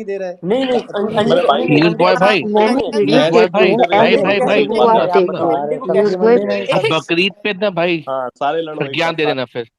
दे रहा है। नहीं नहीं तूने अंडे भाई न्यूज़ बॉय भाई मैंने मैं वीडियो न्यूज़ बॉय देखी भाई है, भाई एग भाई है भाई वो आप सुनना देखो। अंडे को न्यूज़ कैसे बॉय पेन नहीं होता है? बकरीद पे ना भाई हाँ सारे लड़ो फिर एक ज्ञान साथ दे सारे। देना फिर।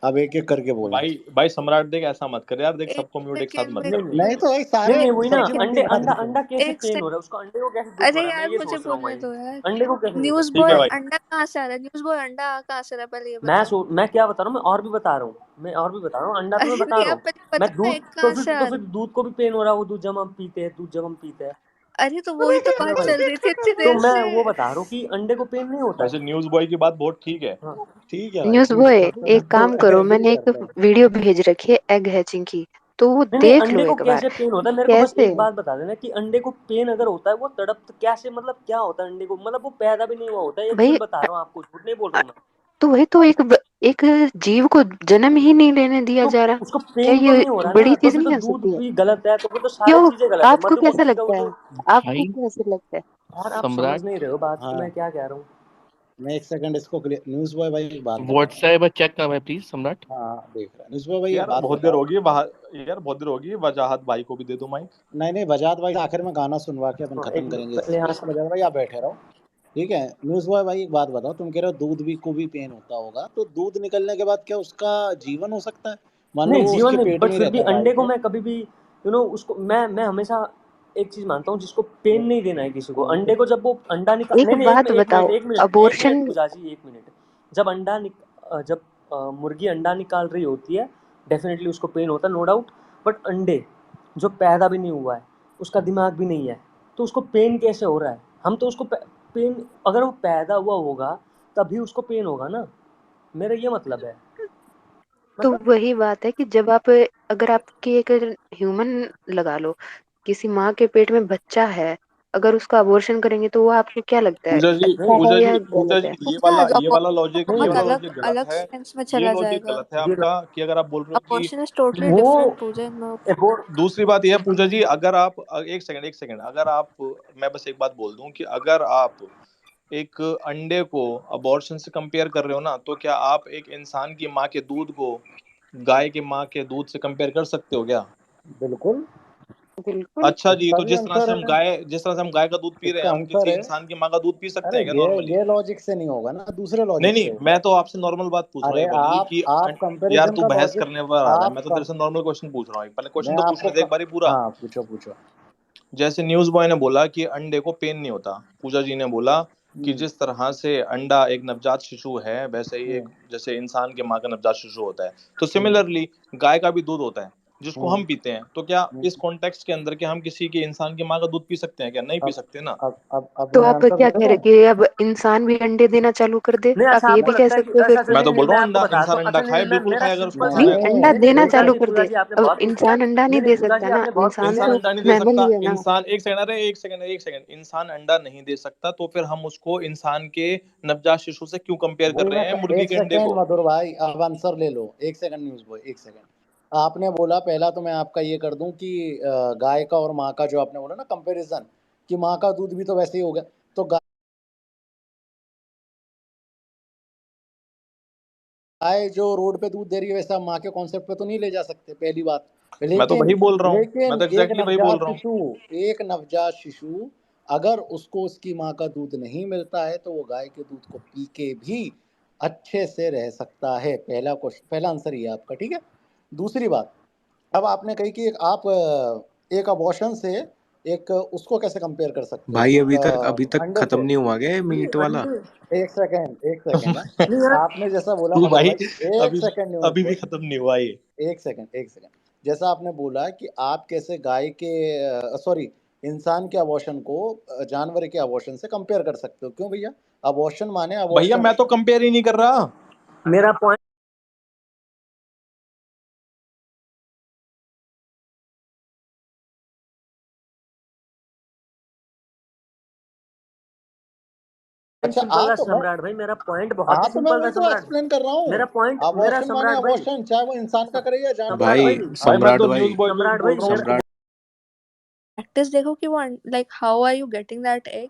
अब एक एक करके बोलना। भाई सम्राट देख ऐसा मत कर यार, देख एक सबको म्यूट एक साथ सेकेंड मत में कर नहीं प्लीज। नहीं तो भाई नहीं सारे नहीं वही ना, सब्जी मंडी अंडे बना अंडा देते हैं। अंडा कैसे एक पेन सेकंड। हो रहा है उसको, अंडे को कैसे दुख हो अरे रहा है, मैं यार ये मुझे सोच रहा हूँ बोलने भाई। दो यार। अंडे को कैसे हो रहा न्यूज़ ठीक है बॉय भाई। अंडा कहाँ से आ रहा है? न्यूज़ बॉय अंडा कहाँ से आ रहा है पहले ये है? बताओ। मैं क्या बता रहा हूँ, मैं और भी बता रहा हूँ, मैं और भी बता रहा हूँ, अंडा तो मैं अरे बता नहीं रहा आप हूँ। पहले मैं बताओ दूध एग कहाँ से आ तो रहा फिर है। दूध को भी पेन हो रहा है, वो दूध जब हम पीते हैं, दूध जब हम पीते हैं। अरे तो वही तो है ना बात भाई? चल रही थी इतनी तो देर मैं से। वो बता रहा हूँ कि अंडे को पेन नहीं होता वैसे है। न्यूज बॉय की बात बहुत ठीक है। हाँ ठीक है भाई हाँ। हाँ। तू तो जो तो कहता है तो मैं तो तो तो एग्री तो करता हूँ। वीडियो भेज रखी है एग हैचिंग की, तो वो नहीं नहीं देख लो अंडे को एक बार कैसे पेन होता है, मेरे को बस कैसे। एक बात बता देना कि अंडे को पेन अगर होता है वो तड़प कैसे, मतलब क्या होता है अंडे को, मतलब वो पैदा भी नहीं हुआ होता है, भाई एक्चुअल बता रहा हूँ आपको, झूठ नहीं बोल रहा हूँ मैं। तो वही तो एक जीव को जन्म ही नहीं लेने दिया तो जा रहा। उसको क्या पेन तो ये नहीं हो रहा बड़ी ना, तो चीज फिर तो नहीं हो दूध सकती है? भी गलत है, तो फिर तो सारी क्यों? चीजें गलत है, आपको कैसा मधुमक्खी का वो लगता जो। है? आपको भाई कैसे लगता है? और आप समझ सम्राट नहीं रहे हो बात को, हाँ मैं क्या कह रहा हूँ। मैं एक सेकंड इसको क्लियर। न्यूज़ बॉय भाई एक बात बताओ। व्हाट्सएप चेक कर भाई प्लीज सम्राट। हाँ देख रहा है न्यूज़ बॉय भाई एक यार बात बहुत देर बताओ। होगी यार बहुत देर होगी, वजाहत भाई को भी दे दो माइक। नहीं नहीं वजात भाई आखिर में गाना सुनवा के अपन हाँ, एक खत्म मिनट करेंगे इस पहले यहाँ चीज को। वजात भाई आप बैठे रहो। ठीक है न्यूज़ बॉय भाई एक बात बताओ। तुम कह रहे हो दूध भी को भी पेन होता होगा, तो दूध निकलने के बाद क्या उसका जीवन हो सकता है? मान लो नहीं वो जीवन उसके नहीं, पेट बट में ही फिर भी रहता है गाय अंडे को के। मैं कभी भी उसको मैं हमेशा एक चीज मानता हूँ, जिसको पेन नहीं देना है किसी को। अंडे को जब वो अंडा निकाल, एक नहीं नहीं बात एक मिनट बताओ, एक मिनट एक मिनट अबॉर्शन पूजा जी, एक मिनट। जब जब मुर्गी अंडा निकाल रही होती है, डेफिनेटली उसको पेन होता है, नो डाउट। बट अंडे जो पैदा भी नहीं हुआ है, उसका दिमाग भी नहीं है, तो उसको पेन कैसे हो रहा है? हम तो उसको पेन, अगर वो पैदा हुआ होगा तभी उसको पेन होगा ना, मेरा ये मतलब है। तो मतलब वही बात है कि जब आप अगर आपकी एक ह्यूमन लगा लो, किसी माँ के पेट में बच्चा है, अगर उसका अबॉर्शन करेंगे तो वो आपको क्या लगता है, अच्छा नहीं है या नहीं गलत है? हो जाएगा नहीं बहुत वो अलग गलत अलग है। सेंस में ये चला लॉजिक जाएगा। गलत है ये आपका कि अगर आप बोल रहे हो कि अबॉर्शन इज टोटली वो different Pooja in my opinion. वो दूसरी बात यह है पूजा जी, अगर आप एक सेकंड अगर आप, मैं बस एक बात बोल दूं कि अगर आप एक अंडे को अबॉर्शन से कंपेयर कर रहे हो ना, तो क्या आप एक इंसान की माँ के दूध को गाय की माँ के दूध से कंपेयर कर सकते हो क्या? बिल्कुल। अच्छा जी, इसका तो भी आंसर है। जिस तरह से हम गाय का दूध पी रहे इसका हैं, हम आंसर किसी है। इंसान की माँ का दूध पी सकते अरे हैं क्या नॉर्मली? ये लॉजिक से नहीं होगा ना, दूसरे नहीं लॉजिक से नहीं, होगा। मैं तो आपसे नॉर्मल बात पूछ रहा हूँ अरे एक वाली कि आप यार कंपैरिजन तू का बहस लॉजिक करने पर आ रहा है, आप मैं तो कम तेरे से नॉर्मल क्वेश्चन पूछ रहा हूँ, पहले क्वेश्चन मैं तो पूछने आपको दे एक बारी पूरा। हाँ पूछो पूछो। जैसे न्यूज बॉय ने बोला कि अंडे को पेन नहीं होता, पूजा जी ने बोला कि हम्म, जिस तरह से अंडा एक नवजात शिशु है, वैसे ही एक हम्म, जैसे इंसान के माँ का नवजात शिशु होता है, तो हम्म, सिमिलरली गाय का भी दूध होता है जिसको हम्म, हम पीते हैं। तो क्या हम्म। इस कॉन्टेक्स्ट के अंदर क्या हम किसी के इंसान की माँ का दूध पी सकते हैं क्या? नहीं पी अब सकते ना। अब तो मैं आप आंसर क्या दे कह रहे दूं। हैं कि अब इंसान भी अंडे देना चालू कर दे? नहीं, आप अच्छा ये आपको भी कह लगता है कि सकते हो फिर। ऐसा अच्छा मैं नहीं तो नहीं बोल मैं रहा हूँ आपको अंडा, बताता इंसान हूँ, अंडा अच्छा नहीं खाए नहीं मैं बिल्कुल मेरा खाए अगर उसको सिंपल सा, खाना नहीं, है तो। नहीं नहीं नहीं अंडा नहीं देना पूजा चालू जी कर पूजा दे। जी आपने अब बहुत पूछा है। इंसान अंडा नहीं नहीं नहीं दे पूजा सकता जी ना, आपने बहुत इंसान पूछा तो है। अंडा नहीं दे मैमल सकता। ही है ना। इंसान एक सेकंड, अरे एक सेकंड, इंसान अंडा नहीं दे सकता तो फिर हम उसको इंसान के नवजात शिशु से क्यों कंपेयर कर वही रहे मैं हैं, मुर्गी एक के अंडे सेकेंड को? मधुर भाई अब आंसर ले लो। एक सेकंड न्यूज़ बॉय एक सेकंड। आपने बोला पहला तो मैं आपका ये कर दूं कि गाय का और माँ का जो आपने बोला ना कंपैरिजन, कि माँ का दूध भी तो वैसे ही होगा। तो गाय जो रोड पे दूध दे रही है वैसा माँ के कॉन्सेप्ट पे तो नहीं ले जा सकते, पहली बात। मैं तो लेकिन वही बोल रहा हूँ, मैं लेकिन तो एग्जैक्टली वही बोल रहा हूँ। एक नवजात शिशु अगर उसको उसकी माँ का दूध नहीं मिलता है तो वो गाय के दूध को पी के भी अच्छे से रह सकता है। पहला क्वेश्चन, पहला आंसर ये आपका ठीक है। दूसरी बात, अब आपने कही कि आप एक अबॉर्शन से एक उसको कैसे कंपेयर कर सकते हो भाई अभी तक अंडे खत्म से। नहीं हुआ गया नहीं मीट वाला। अंडे एक सेकंड ना। नहीं यार, आपने जैसा बोला तू मधुर भाई, भाई, एक अभी सेकंड न्यूज़ अभी भी बॉय, खत्म नहीं हुआ ये। एक सेकंड जैसा आपने बोला कि आप कैसे गाय के सॉरी इंसान के अबॉर्शन को जानवर के अबॉर्शन से कंपेयर कर सकते हो। क्यों भैया? अबॉर्शन माने भैया अबॉर्शन। मैं तो कंपेयर ही नहीं कर रहा। मेरा पॉइंट अच्छा सिंपल था सम्राट भाई, मेरा पॉइंट बहुत ही तो मैं सिंपल था वही तो सम्राट। एक्सप्लेन कर रहा हूँ। मेरा पॉइंट, मेरा अबॉर्शन माने सम्राट भाई, अबॉर्शन, चाहे वो इंसान का करे या जानवर सम्राट का। भाई भाई, भाई मैं सम्राट तो न्यूज भाई बॉय सम्राट बोल भाई रहा हूँ। मेरा सम्राट प्रैक्टिस देखो कि वो like how are you getting that egg.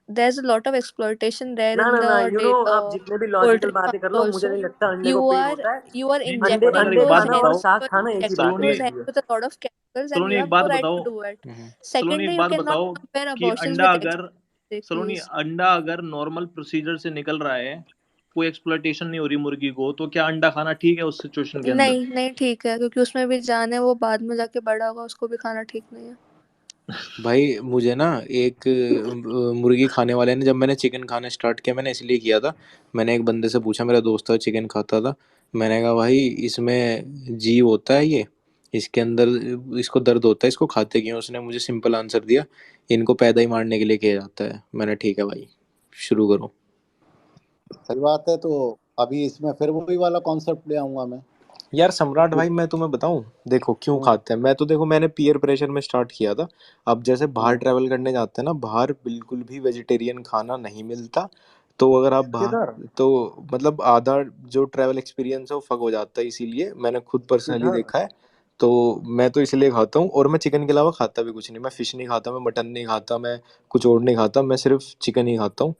there's a lot of exploitation there ना in ना the ना यू नो आप जितने भी लॉजिकल poultry बातें farms कर लो, मुझे also. नहीं लगता अंडे को You पेन are होता है। you are एक अंडे बात injecting अगर एक अंडे बात those खाना और बताओ, hens साग because खाना you're एक ही बात injecting है सलोनी those मेरे hens लिए। with a lot of chemicals, and you सलोनी एक have बात no right बताओ, to do it. Saloni Secondly, एक you बात cannot बताओ compare कि abortions अंडा with eggs. अगर सलोनी Please. अंडा अगर नॉर्मल प्रोसीजर से निकल रहा है, कोई एक्सप्लॉइटेशन नहीं हो रही मुर्गी को, तो क्या अंडा खाना ठीक है उस सिचुएशन के अंदर? नहीं नहीं ठीक है, क्योंकि उसमें भी जान है, वो बाद में जाके बड़ा होगा, उसको भी खाना ठीक नहीं है। भाई मुझे ना एक मुर्गी खाने वाले ने, जब मैंने चिकन खाना स्टार्ट किया, मैंने इसलिए किया था, मैंने एक बंदे से पूछा, मेरा दोस्त था चिकन खाता था, मैंने कहा भाई इसमें जीव होता है ये, इसके अंदर इसको दर्द होता है, इसको खाते क्यों? उसने मुझे सिंपल आंसर दिया, इनको पैदा ही मारने के लिए किया जाता है। मैंने ठीक है भाई, शुरू करो। सही बात है। तो अभी इसमें फिर वही वाला कॉन्सेप्ट ले आऊंगा मैं। यार सम्राट भाई मैं तुम्हें बताऊं, देखो क्यों खाते हैं, मैं तो देखो मैंने पीयर प्रेशर में स्टार्ट किया था। अब जैसे बाहर ट्रैवल करने जाते हैं ना, बाहर बिल्कुल भी वेजिटेरियन खाना नहीं मिलता, तो अगर आप बाहर, किधर तो मतलब आधा जो ट्रैवल एक्सपीरियंस है वो फक हो जाता है, इसीलिए मैंने खुद पर्सनली किधर देखा है। तो मैं तो इसलिए खाता हूँ, और मैं चिकन के अलावा खाता भी कुछ नहीं, मैं फिश नहीं खाता, मैं मटन नहीं खाता, मैं कुछ और नहीं खाता, मैं सिर्फ चिकन ही खाता हूँ।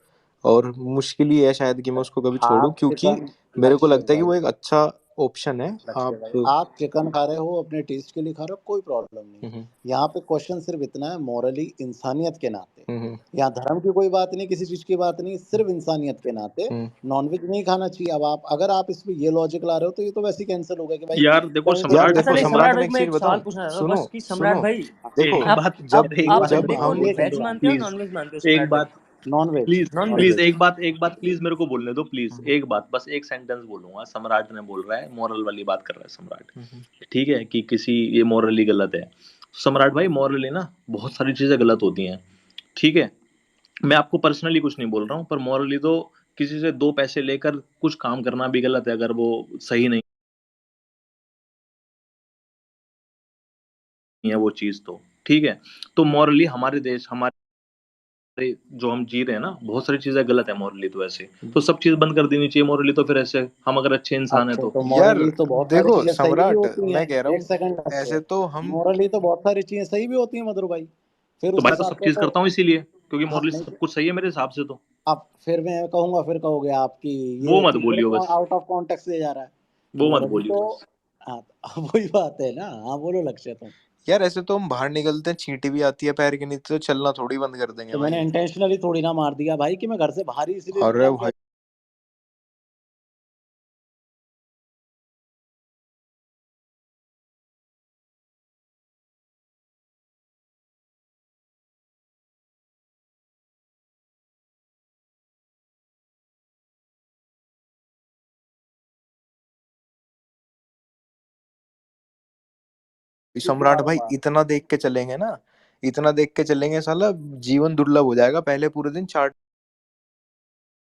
और मुश्किल ही है शायद कि मैं उसको कभी छोड़ूं, आप क्योंकि चिकन, मेरे को लक्ष्य लगता है कि भाई, वो एक अच्छा ऑप्शन है। लक्ष्य आप भाई, आप चिकन खा रहे हो अपने टेस्ट के लिए खा रहे हो, कोई प्रॉब्लम नहीं। हम्म यहाँ पे क्वेश्चन सिर्फ इतना है, मॉरली इंसानियत के नाते, हम्म यहाँ धर्म की कोई बात नहीं, किसी चीज की बात नहीं, सिर्फ इंसानियत के नाते हम्म नॉनवेज नहीं खाना चाहिए। अब आप अगर आप इसमें ये लॉजिक ला रहे हो तो ये तो वैसे ही कैंसिल हो गया कि भाई यार देखो पॉइंट ऑफ यार व्यू सम्राट, अच्छा देखो नहीं से सम्राट, सम्राट मैं भाई, एक मैं चीज एक सवाल बताऊं, पूछना चाहता हूँ सुनो बस कि सम्राट सुनो, भाई देखो एक आप बात आप एक आप बात जब अंडे को हम, एक वेज सेकंड, मानते हो प्लीज, नॉन वेज मानते हो एक सम्राट भाई? बात non-veg please non please, veg. Non-veg. एक बात प्लीज मेरे को बोलने दो प्लीज, एक बात, बस एक सेंटेंस बोलूंगा। सम्राट ने बोल रहा है मॉरल वाली बात कर रहा है सम्राट, ठीक है, कि किसी ये मॉरली गलत है। सम्राट भाई मॉरली ना बहुत सारी चीजें गलत होती हैं, ठीक है, मैं आपको पर्सनली कुछ नहीं बोल रहा हूँ, पर मॉरली तो किसी से दो पैसे लेकर कुछ काम करना भी गलत है, अगर वो सही नहीं है वो चीज, तो ठीक है। तो मॉरली हमारे देश, हमारे जो हम जी रहे हैं ना, बहुत सारी चीजें गलत है मॉरली, तो ऐसे तो सब चीज बंद कर देनी चाहिए मॉरली, तो फिर ऐसे हम अगर अच्छे इंसान है अच्छा, तो। तो यार मॉरली तो बहुत सारी देखो चीजें सही भी सम्राट, होती हैं। मैं कह रहा एक हूँ सेकंड ऐसे लक्ष्य, तो हम, मॉरली तो बहुत सारी चीजें सही भी होती हैं मधुर भाई। फिर तो उस मैं तो हिसाब सब से चीज तो, करता हूँ इसीलिए, क्योंकि हाँ मॉरली नहीं, सब कुछ सही है मेरे हिसाब से तो। अब फिर मैं कहूंगा, फिर कहोगे आपकी वो ये मत चीजें बोलियो बस, आउट ऑफ कॉन्टेक्स्ट ले जा रहा है। तो वो मत मॉरली बोलियो तो, बस। हाँ तो वही बात है ना। हाँ बोलो लक्ष्य तुम। यार ऐसे तो हम बाहर निकलते हैं, चींटी भी आती है पैर के नीचे, तो चलना थोड़ी बंद कर देंगे तो मैंने भाई। इंटेंशनली थोड़ी ना मार दिया भाई, कि मैं घर से बाहर ही इसलिए अरे निकला हूँ। भाई सिखा सम्राट भाई दूंगा। इतना देख के चलेंगे ना, इतना देख के चलेंगे साला, जीवन दुर्लभ हो जाएगा। पहले पूरे दिन चाट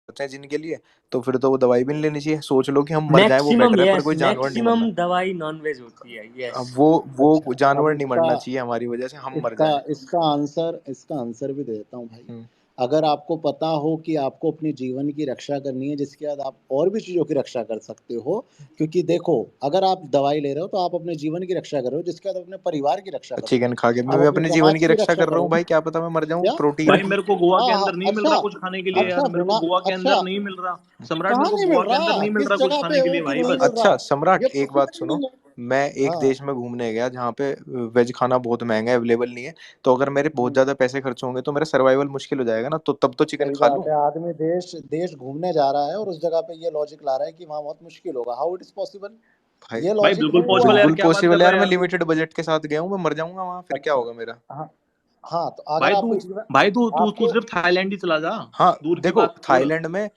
हैं जिनके लिए, तो फिर तो वो दवाई भी नहीं लेनी चाहिए, सोच लो कि हम मर जाएं वो मैक्सिमम, बेटर है, पर यस कोई जानवर नहीं मरना। मैक्सिमम दवाई नॉन वेज होती है, यस। अब अच्छा, वो तो अब जानवर नहीं इसका मरना चाहिए हमारी वजह से, हम मर इसका जाएं। इसका आंसर भी दे देता हूँ भाई। हम्म, अगर आपको पता हो कि आपको अपने जीवन की रक्षा करनी है, जिसके बाद आप और भी चीज़ों की रक्षा कर सकते हो, क्योंकि देखो अगर आप दवाई ले रहे हो तो आप अपने जीवन की रक्षा कर रहे हो, जिसके बाद अपने परिवार की रक्षा करोगे, चिकन खा के आप मैं अपने अपने जीवन समाज की की रक्षा रक्षा कर रहा हूँ करोगे। भाई, क्या पता मैं मर जाऊं, क्या? प्रोटीन। भाई मेरे को गोवा हाँ के हाँ, अंदर नहीं मिल अच्छा रहा कुछ खाने के लिए यार, अच्छा, मेरे को बिना, गोवा के अच्छा अंदर नहीं मिल रहा सम्राट, मेरे कहाँ को नहीं मिल गोवा के अंदर रहा, नहीं मिल किस रहा कुछ जगह पे खाने के हो लिए कि भाई, नहीं मिल बस। रहा? अच्छा सम्राट ये एक बात पॉसिबल सुनो, नहीं है। मैं एक हाँ, देश में घूमने गया जहाँ पे वेज खाना बहुत महंगा है, अवेलेबल नहीं है, तो अगर मेरे बहुत ज्यादा पैसे खर्च होंगे तो मेरा सर्वाइवल मुश्किल हो जाएगा ना, तो तब तो चिकन सही खा बात लूं। है। आदमी देश देश घूमने जा रहा है और उस जगह पे ये लॉजिक ला रहा है कि वहाँ बहुत मुश्किल होगा। How it is possible? भाई ये भाई लॉजिक बिल्कुल नहीं हुआ। पॉसिबल है यार, बिल्कुल क्या बात कर पॉसिबल है रहा यार, है मैं यार तू। लिमिटेड बजट के साथ गया हूँ, मैं मर जाऊंगा वहां, फिर क्या अच्छा, होगा मेरा। हाँ हाँ, तो अगर भाई आप तू कोई चीज में, भाई तू तू तू आपको सिर्फ थाईलैंड ही चला जा, हाँ दूर की देखो बात छोड़। थाईलैंड में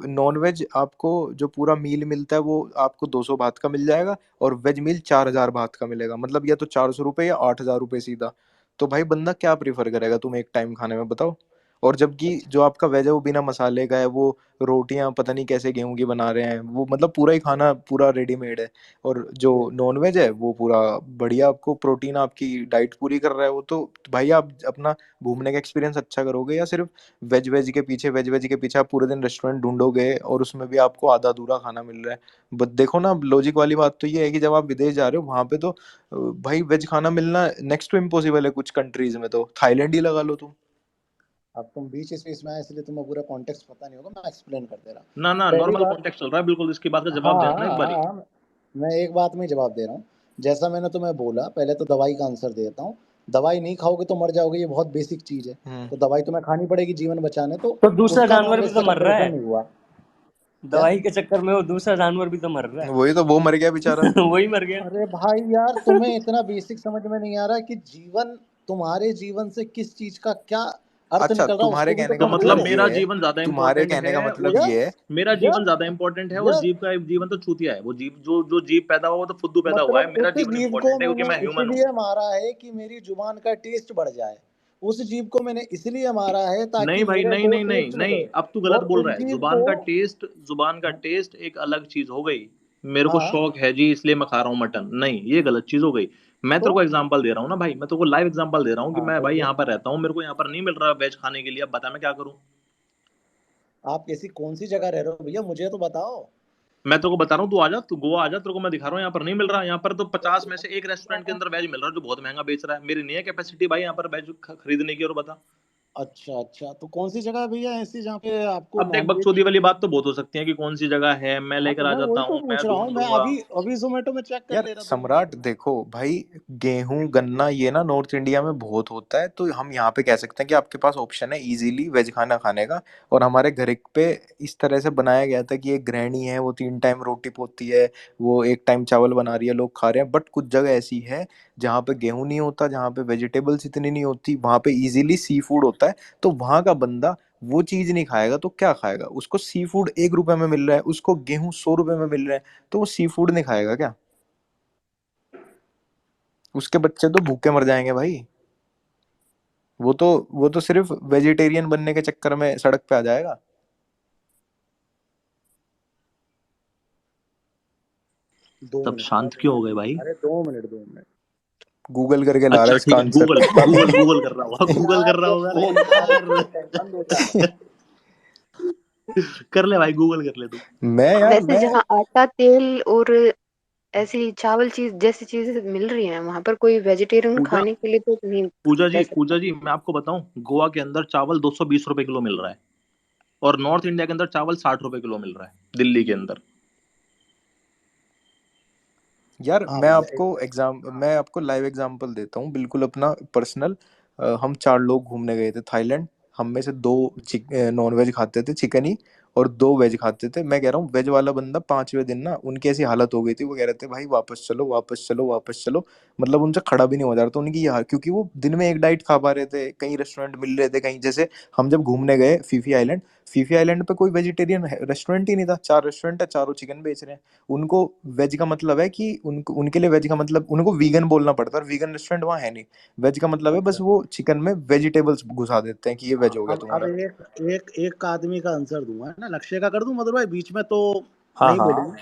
नॉन वेज आपको जो पूरा मील मिलता है वो आपको 200 बात का मिल जाएगा, और वेज मील 4000 बात का मिलेगा, मतलब या तो 400 रुपये या 8000 रुपये सीधा। तो भाई बंदा क्या प्रीफर करेगा तुम एक टाइम खाने में, बताओ। और जबकि अच्छा, जो आपका वेज है वो बिना मसाले का है, वो रोटियां पता नहीं कैसे गेहूं की बना रहे हैं, वो मतलब पूरा ही खाना पूरा रेडीमेड है। और जो ठीक, नॉन वेज है वो पूरा बढ़िया, आपको प्रोटीन आपकी डाइट पूरी कर रहा है वो, तो भाई आप अपना घूमने का एक्सपीरियंस अच्छा करोगे, या सिर्फ वेज वेज के पीछे आप पूरे दिन रेस्टोरेंट ढूंढोगे और उसमें भी आपको आधा अधूरा खाना मिल रहा है। बट देखो ना, लॉजिक वाली बात तो ये है कि जब आप विदेश जा रहे हो वहां पे तो भाई वेज खाना मिलना नेक्स्ट टू इम्पॉसिबल है, कुछ कंट्रीज में तो थाईलैंड ही लगा लो तुम। अब तुम बीच इसमें में आए इसलिए तुम्हें पूरा कॉन्टेक्स्ट पता नहीं होगा, मैं एक्सप्लेन कर दे रहा हूँ। ना ना, पहली नॉर्मल बात, कॉन्टेक्स्ट चल रहा है बिल्कुल, इसकी बात का हाँ जवाब देना एक बारी। हाँ, मैं एक बात में जवाब दे रहा हूँ। जैसा मैंने तुम्हें बोला, पहले तो दवाई का आंसर देता हूँ। दवाई नहीं खाओगे तो मर जाओगे, ये बहुत बेसिक चीज है। तो दवाई तुम्हें खानी पड़ेगी जीवन बचाने, तो तो दूसरा उसका जानवर भी नॉनवेज तो से मर रहा कंपैरिजन है नहीं हुआ। क्या? दवाई के चक्कर में, वो दूसरा जानवर भी तो मर रहा है। वही तो, वो मर गया बेचारा। वही मर गया। अरे भाई यार, तुम्हें इतना बेसिक समझ में नहीं आ रहा कि जीवन, तुम्हारे जीवन से किस चीज का क्या अर्थ अच्छा, निकल रहा है, तुम्हारे उसको भी तो कहने का तो तुम मतलब मतलब बोलो। मेरा ये है, जीवन ज्यादा तुम्हारे इम्पोर्टेंट कहने का है मतलब उस, ये है, मेरा जीवन यस ज्यादा इम्पोर्टेंट है, उस यस, जीव का जीवन तो चूतिया है। वो जीव जो जो जीव पैदा हुआ वो तो फुद्दू पैदा हुआ है। मतलब मेरा उस जीवन जीव को इम्पोर्टेंट है क्योंकि मैंने मैं ह्यूमन हूँ। इसलिए मारा है कि मेरी जुबान का टेस्ट बढ़ जाए। उस जीव को मैंने इसलिए मारा है ताकि नहीं भाई, मेरे नहीं को नहीं नहीं टेस्ट नहीं, मिले। अब तू गलत और बोल उस रहा है। जीव जुबान को, का टेस्ट, जुबान का टेस्ट एक अलग चीज हो गई। मेरे को हाँ, शौक है जी इसलिए मैं खा रहा हूँ मटन, नहीं ये गलत चीज हो गई। मैं तो तेरे को एग्जांपल दे रहा हूँ ना भाई, मैं तेरे को लाइव एग्जांपल दे रहा हूँ कि हाँ मैं बोल भाई दो। यहाँ पर रहता हूँ, मेरे को यहाँ पर नहीं मिल रहा वेज खाने के लिए, अब बता मैं क्या करूँ। आप ऐसी कौन सी जगह रह रहे हो भैया, मुझे तो बताओ। मैं तेरे को बता रहा हूँ, तू आ जा, तू गोवा आ जा, तेरे को मैं दिखा रहा हूँ यहाँ पर नहीं मिल रहा। यहाँ पर तो 50 में से एक रेस्टोरेंट के अंदर वेज मिल रहा है जो बहुत महंगा बेच रहा है। मेरी नहीं है कैपेसिटी भाई यहाँ पर वेज खरीदने की। और बता, अच्छा अच्छा, तो कौन सी जगह है भैया ऐसी जहाँ पे आपको अब देख, नॉन वेज? बकचोदी वाली बात तो बहुत हो सकती है कि कौन सी जगह है, मैं हाँ, तो लेकर आ मैं जाता वही तो हूँ, मैं पूछ रहा हूँ, ढूंढ मैं दूंगा। अभी अभी जोमेटो में चेक कर यार ले रहा था, 2 मिनट सम्राट देखो भाई, गेहूं गन्ना ये ना नॉर्थ इंडिया में बहुत होता है, तो हम यहाँ पे कह सकते हैं कि आपके पास ऑप्शन है इजीली वेज खाना खाने का। और हमारे घर पे इस तरह से बनाया गया था कि एक गृहिणी है, वो 3 टाइम रोटी पोती है, वो एक टाइम चावल बना रही है, लोग खा रहे हैं। बट कुछ जगह ऐसी है जहाँ पे गेहूं नहीं होता, जहाँ पे वेजिटेबल्स इतनी नहीं होती, वहां पे इजीली सी फूड होता है। तो वहां का बंदा वो चीज नहीं खाएगा तो क्या खाएगा? उसको सी फूड 1 रुपए में मिल रहा है, उसको गेहूं 100 रुपए में मिल रहे हैं, तो वो सी फूड नहीं खाएगा क्या? उसके बच्चे तो भूखे मर जाएंगे भाई। वो तो सिर्फ वेजिटेरियन बनने के चक्कर में सड़क पे आ जाएगा। दो सब मिनट हाँ, शांत क्यों हो गए भाई? अरे 2 मिनट 2 मिनट। गूगल करके ला रहा है अच्छा इसका ठीक है, आंसर। गूगल गूगल गूगल कर रहा होगा, गूगल यार कर रहा ये होगा। अरे फोन यार, यार टेंशन देता है। कर ले भाई, गूगल कर ले तू। मैं यार वैसे मैं जहाँ आटा तेल और ऐसी चावल चीज जैसी चीजें मिल रही हैं वहां पर कोई वेजिटेरियन पूजा, खाने के लिए तो नहीं कह सकता। पूजा जी मैं आपको बताऊं, गोवा के अंदर चावल 220 रुपए किलो मिल रहा है, और नॉर्थ इंडिया के अंदर चावल 60 रुपए किलो मिल रहा है, दिल्ली के अंदर। यार हाँ भैया, एक मिनट। मैं आपको लाइव एग्जांपल देता हूँ, बिल्कुल अपना पर्सनल। हम 4 लोग घूमने गए थे थाईलैंड। हम में से 2 नॉन वेज खाते थे, चिकन ही, और 2 वेज खाते थे। मैं कह रहा हूँ वेज वाला बंदा 5वें दिन ना उनकी ऐसी हालत हो गई थी, वो कह रहे थे भाई वापस चलो वापस चलो वापस चलो। मतलब उनसे खड़ा भी नहीं हो जा रहा था उनकी यार, क्योंकि वो दिन में एक डाइट खा पा रहे थे, कहीं रेस्टोरेंट मिल रहे थे कहीं। जैसे हम जब घूमने गए फीफी आइलैंड, फीफी आइलैंड पे कोई वेजिटेरियन रेस्टोरेंट ही नहीं था। 4 रेस्टोरेंट है, चारों चिकन बेच रहे हैं। उनको वेज का मतलब है कि उनको, उनके लिए वेज का मतलब उनको वीगन बोलना पड़ता है, और वीगन रेस्टोरेंट वहाँ है नहीं। वेज का मतलब है बस अच्छा, वो चिकन में वेजिटेबल्स घुसा देते हैं कि ये वेज हाँ, हो गया अब तुम्हारा। एक एक एक आदमी का आंसर दूंगा, है ना? लक्ष्य का कर दूं मधुर भाई, बीच में तो हाँ नहीं हाँ। बोलूंगा।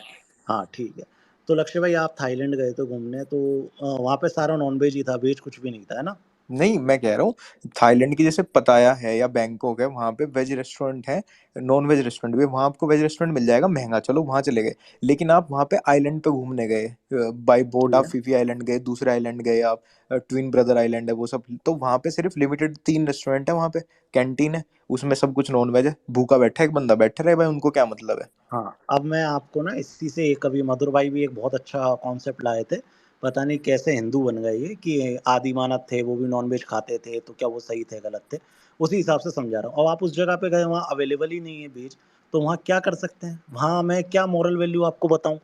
हाँ ठीक है। तो लक्ष्य भाई, आप थाईलैंड गए तो घूमने, तो वहाँ पे सारा नॉन वेज ही था, वेज कुछ भी नहीं था, है ना? नहीं, मैं कह रहा हूँ थाईलैंड की जैसे पताया है या बैंकॉक है, वहां पे वेज रेस्टोरेंट है, नॉन वेज रेस्टोरेंट भी है। वहां आपको वेज रेस्टोरेंट मिल जाएगा महंगा, चलो वहां चले गए। लेकिन आप वहां पे आइलैंड पे घूमने गए, बाई बोट ठीक आप है। फीफी आइलैंड गए, दूसरे आइलैंड गए आप, ट्विन ब्रदर आइलैंड है वो सब, तो वहां पे सिर्फ लिमिटेड 3 रेस्टोरेंट है वहां पे, कैंटीन है, उसमें सब कुछ नॉन वेज है। भूखा बैठा एक बंदा बैठे रहे भाई, उनको क्या मतलब है? हाँ, अब मैं आपको ना इसी से, एक अभी मधुर भाई भी एक बहुत अच्छा कॉन्सेप्ट लाए थे। पता नहीं कैसे हिंदू बन गए ये, कि आदि मानव थे वो भी नॉनवेज खाते थे, तो क्या वो सही थे गलत थे? उसी हिसाब से समझा रहा हूँ। अब आप उस जगह पे गए, वहाँ अवेलेबल ही नहीं है वेज, तो वहाँ क्या कर सकते हैं? वहाँ मैं क्या मॉरल वैल्यू आपको बताऊँ?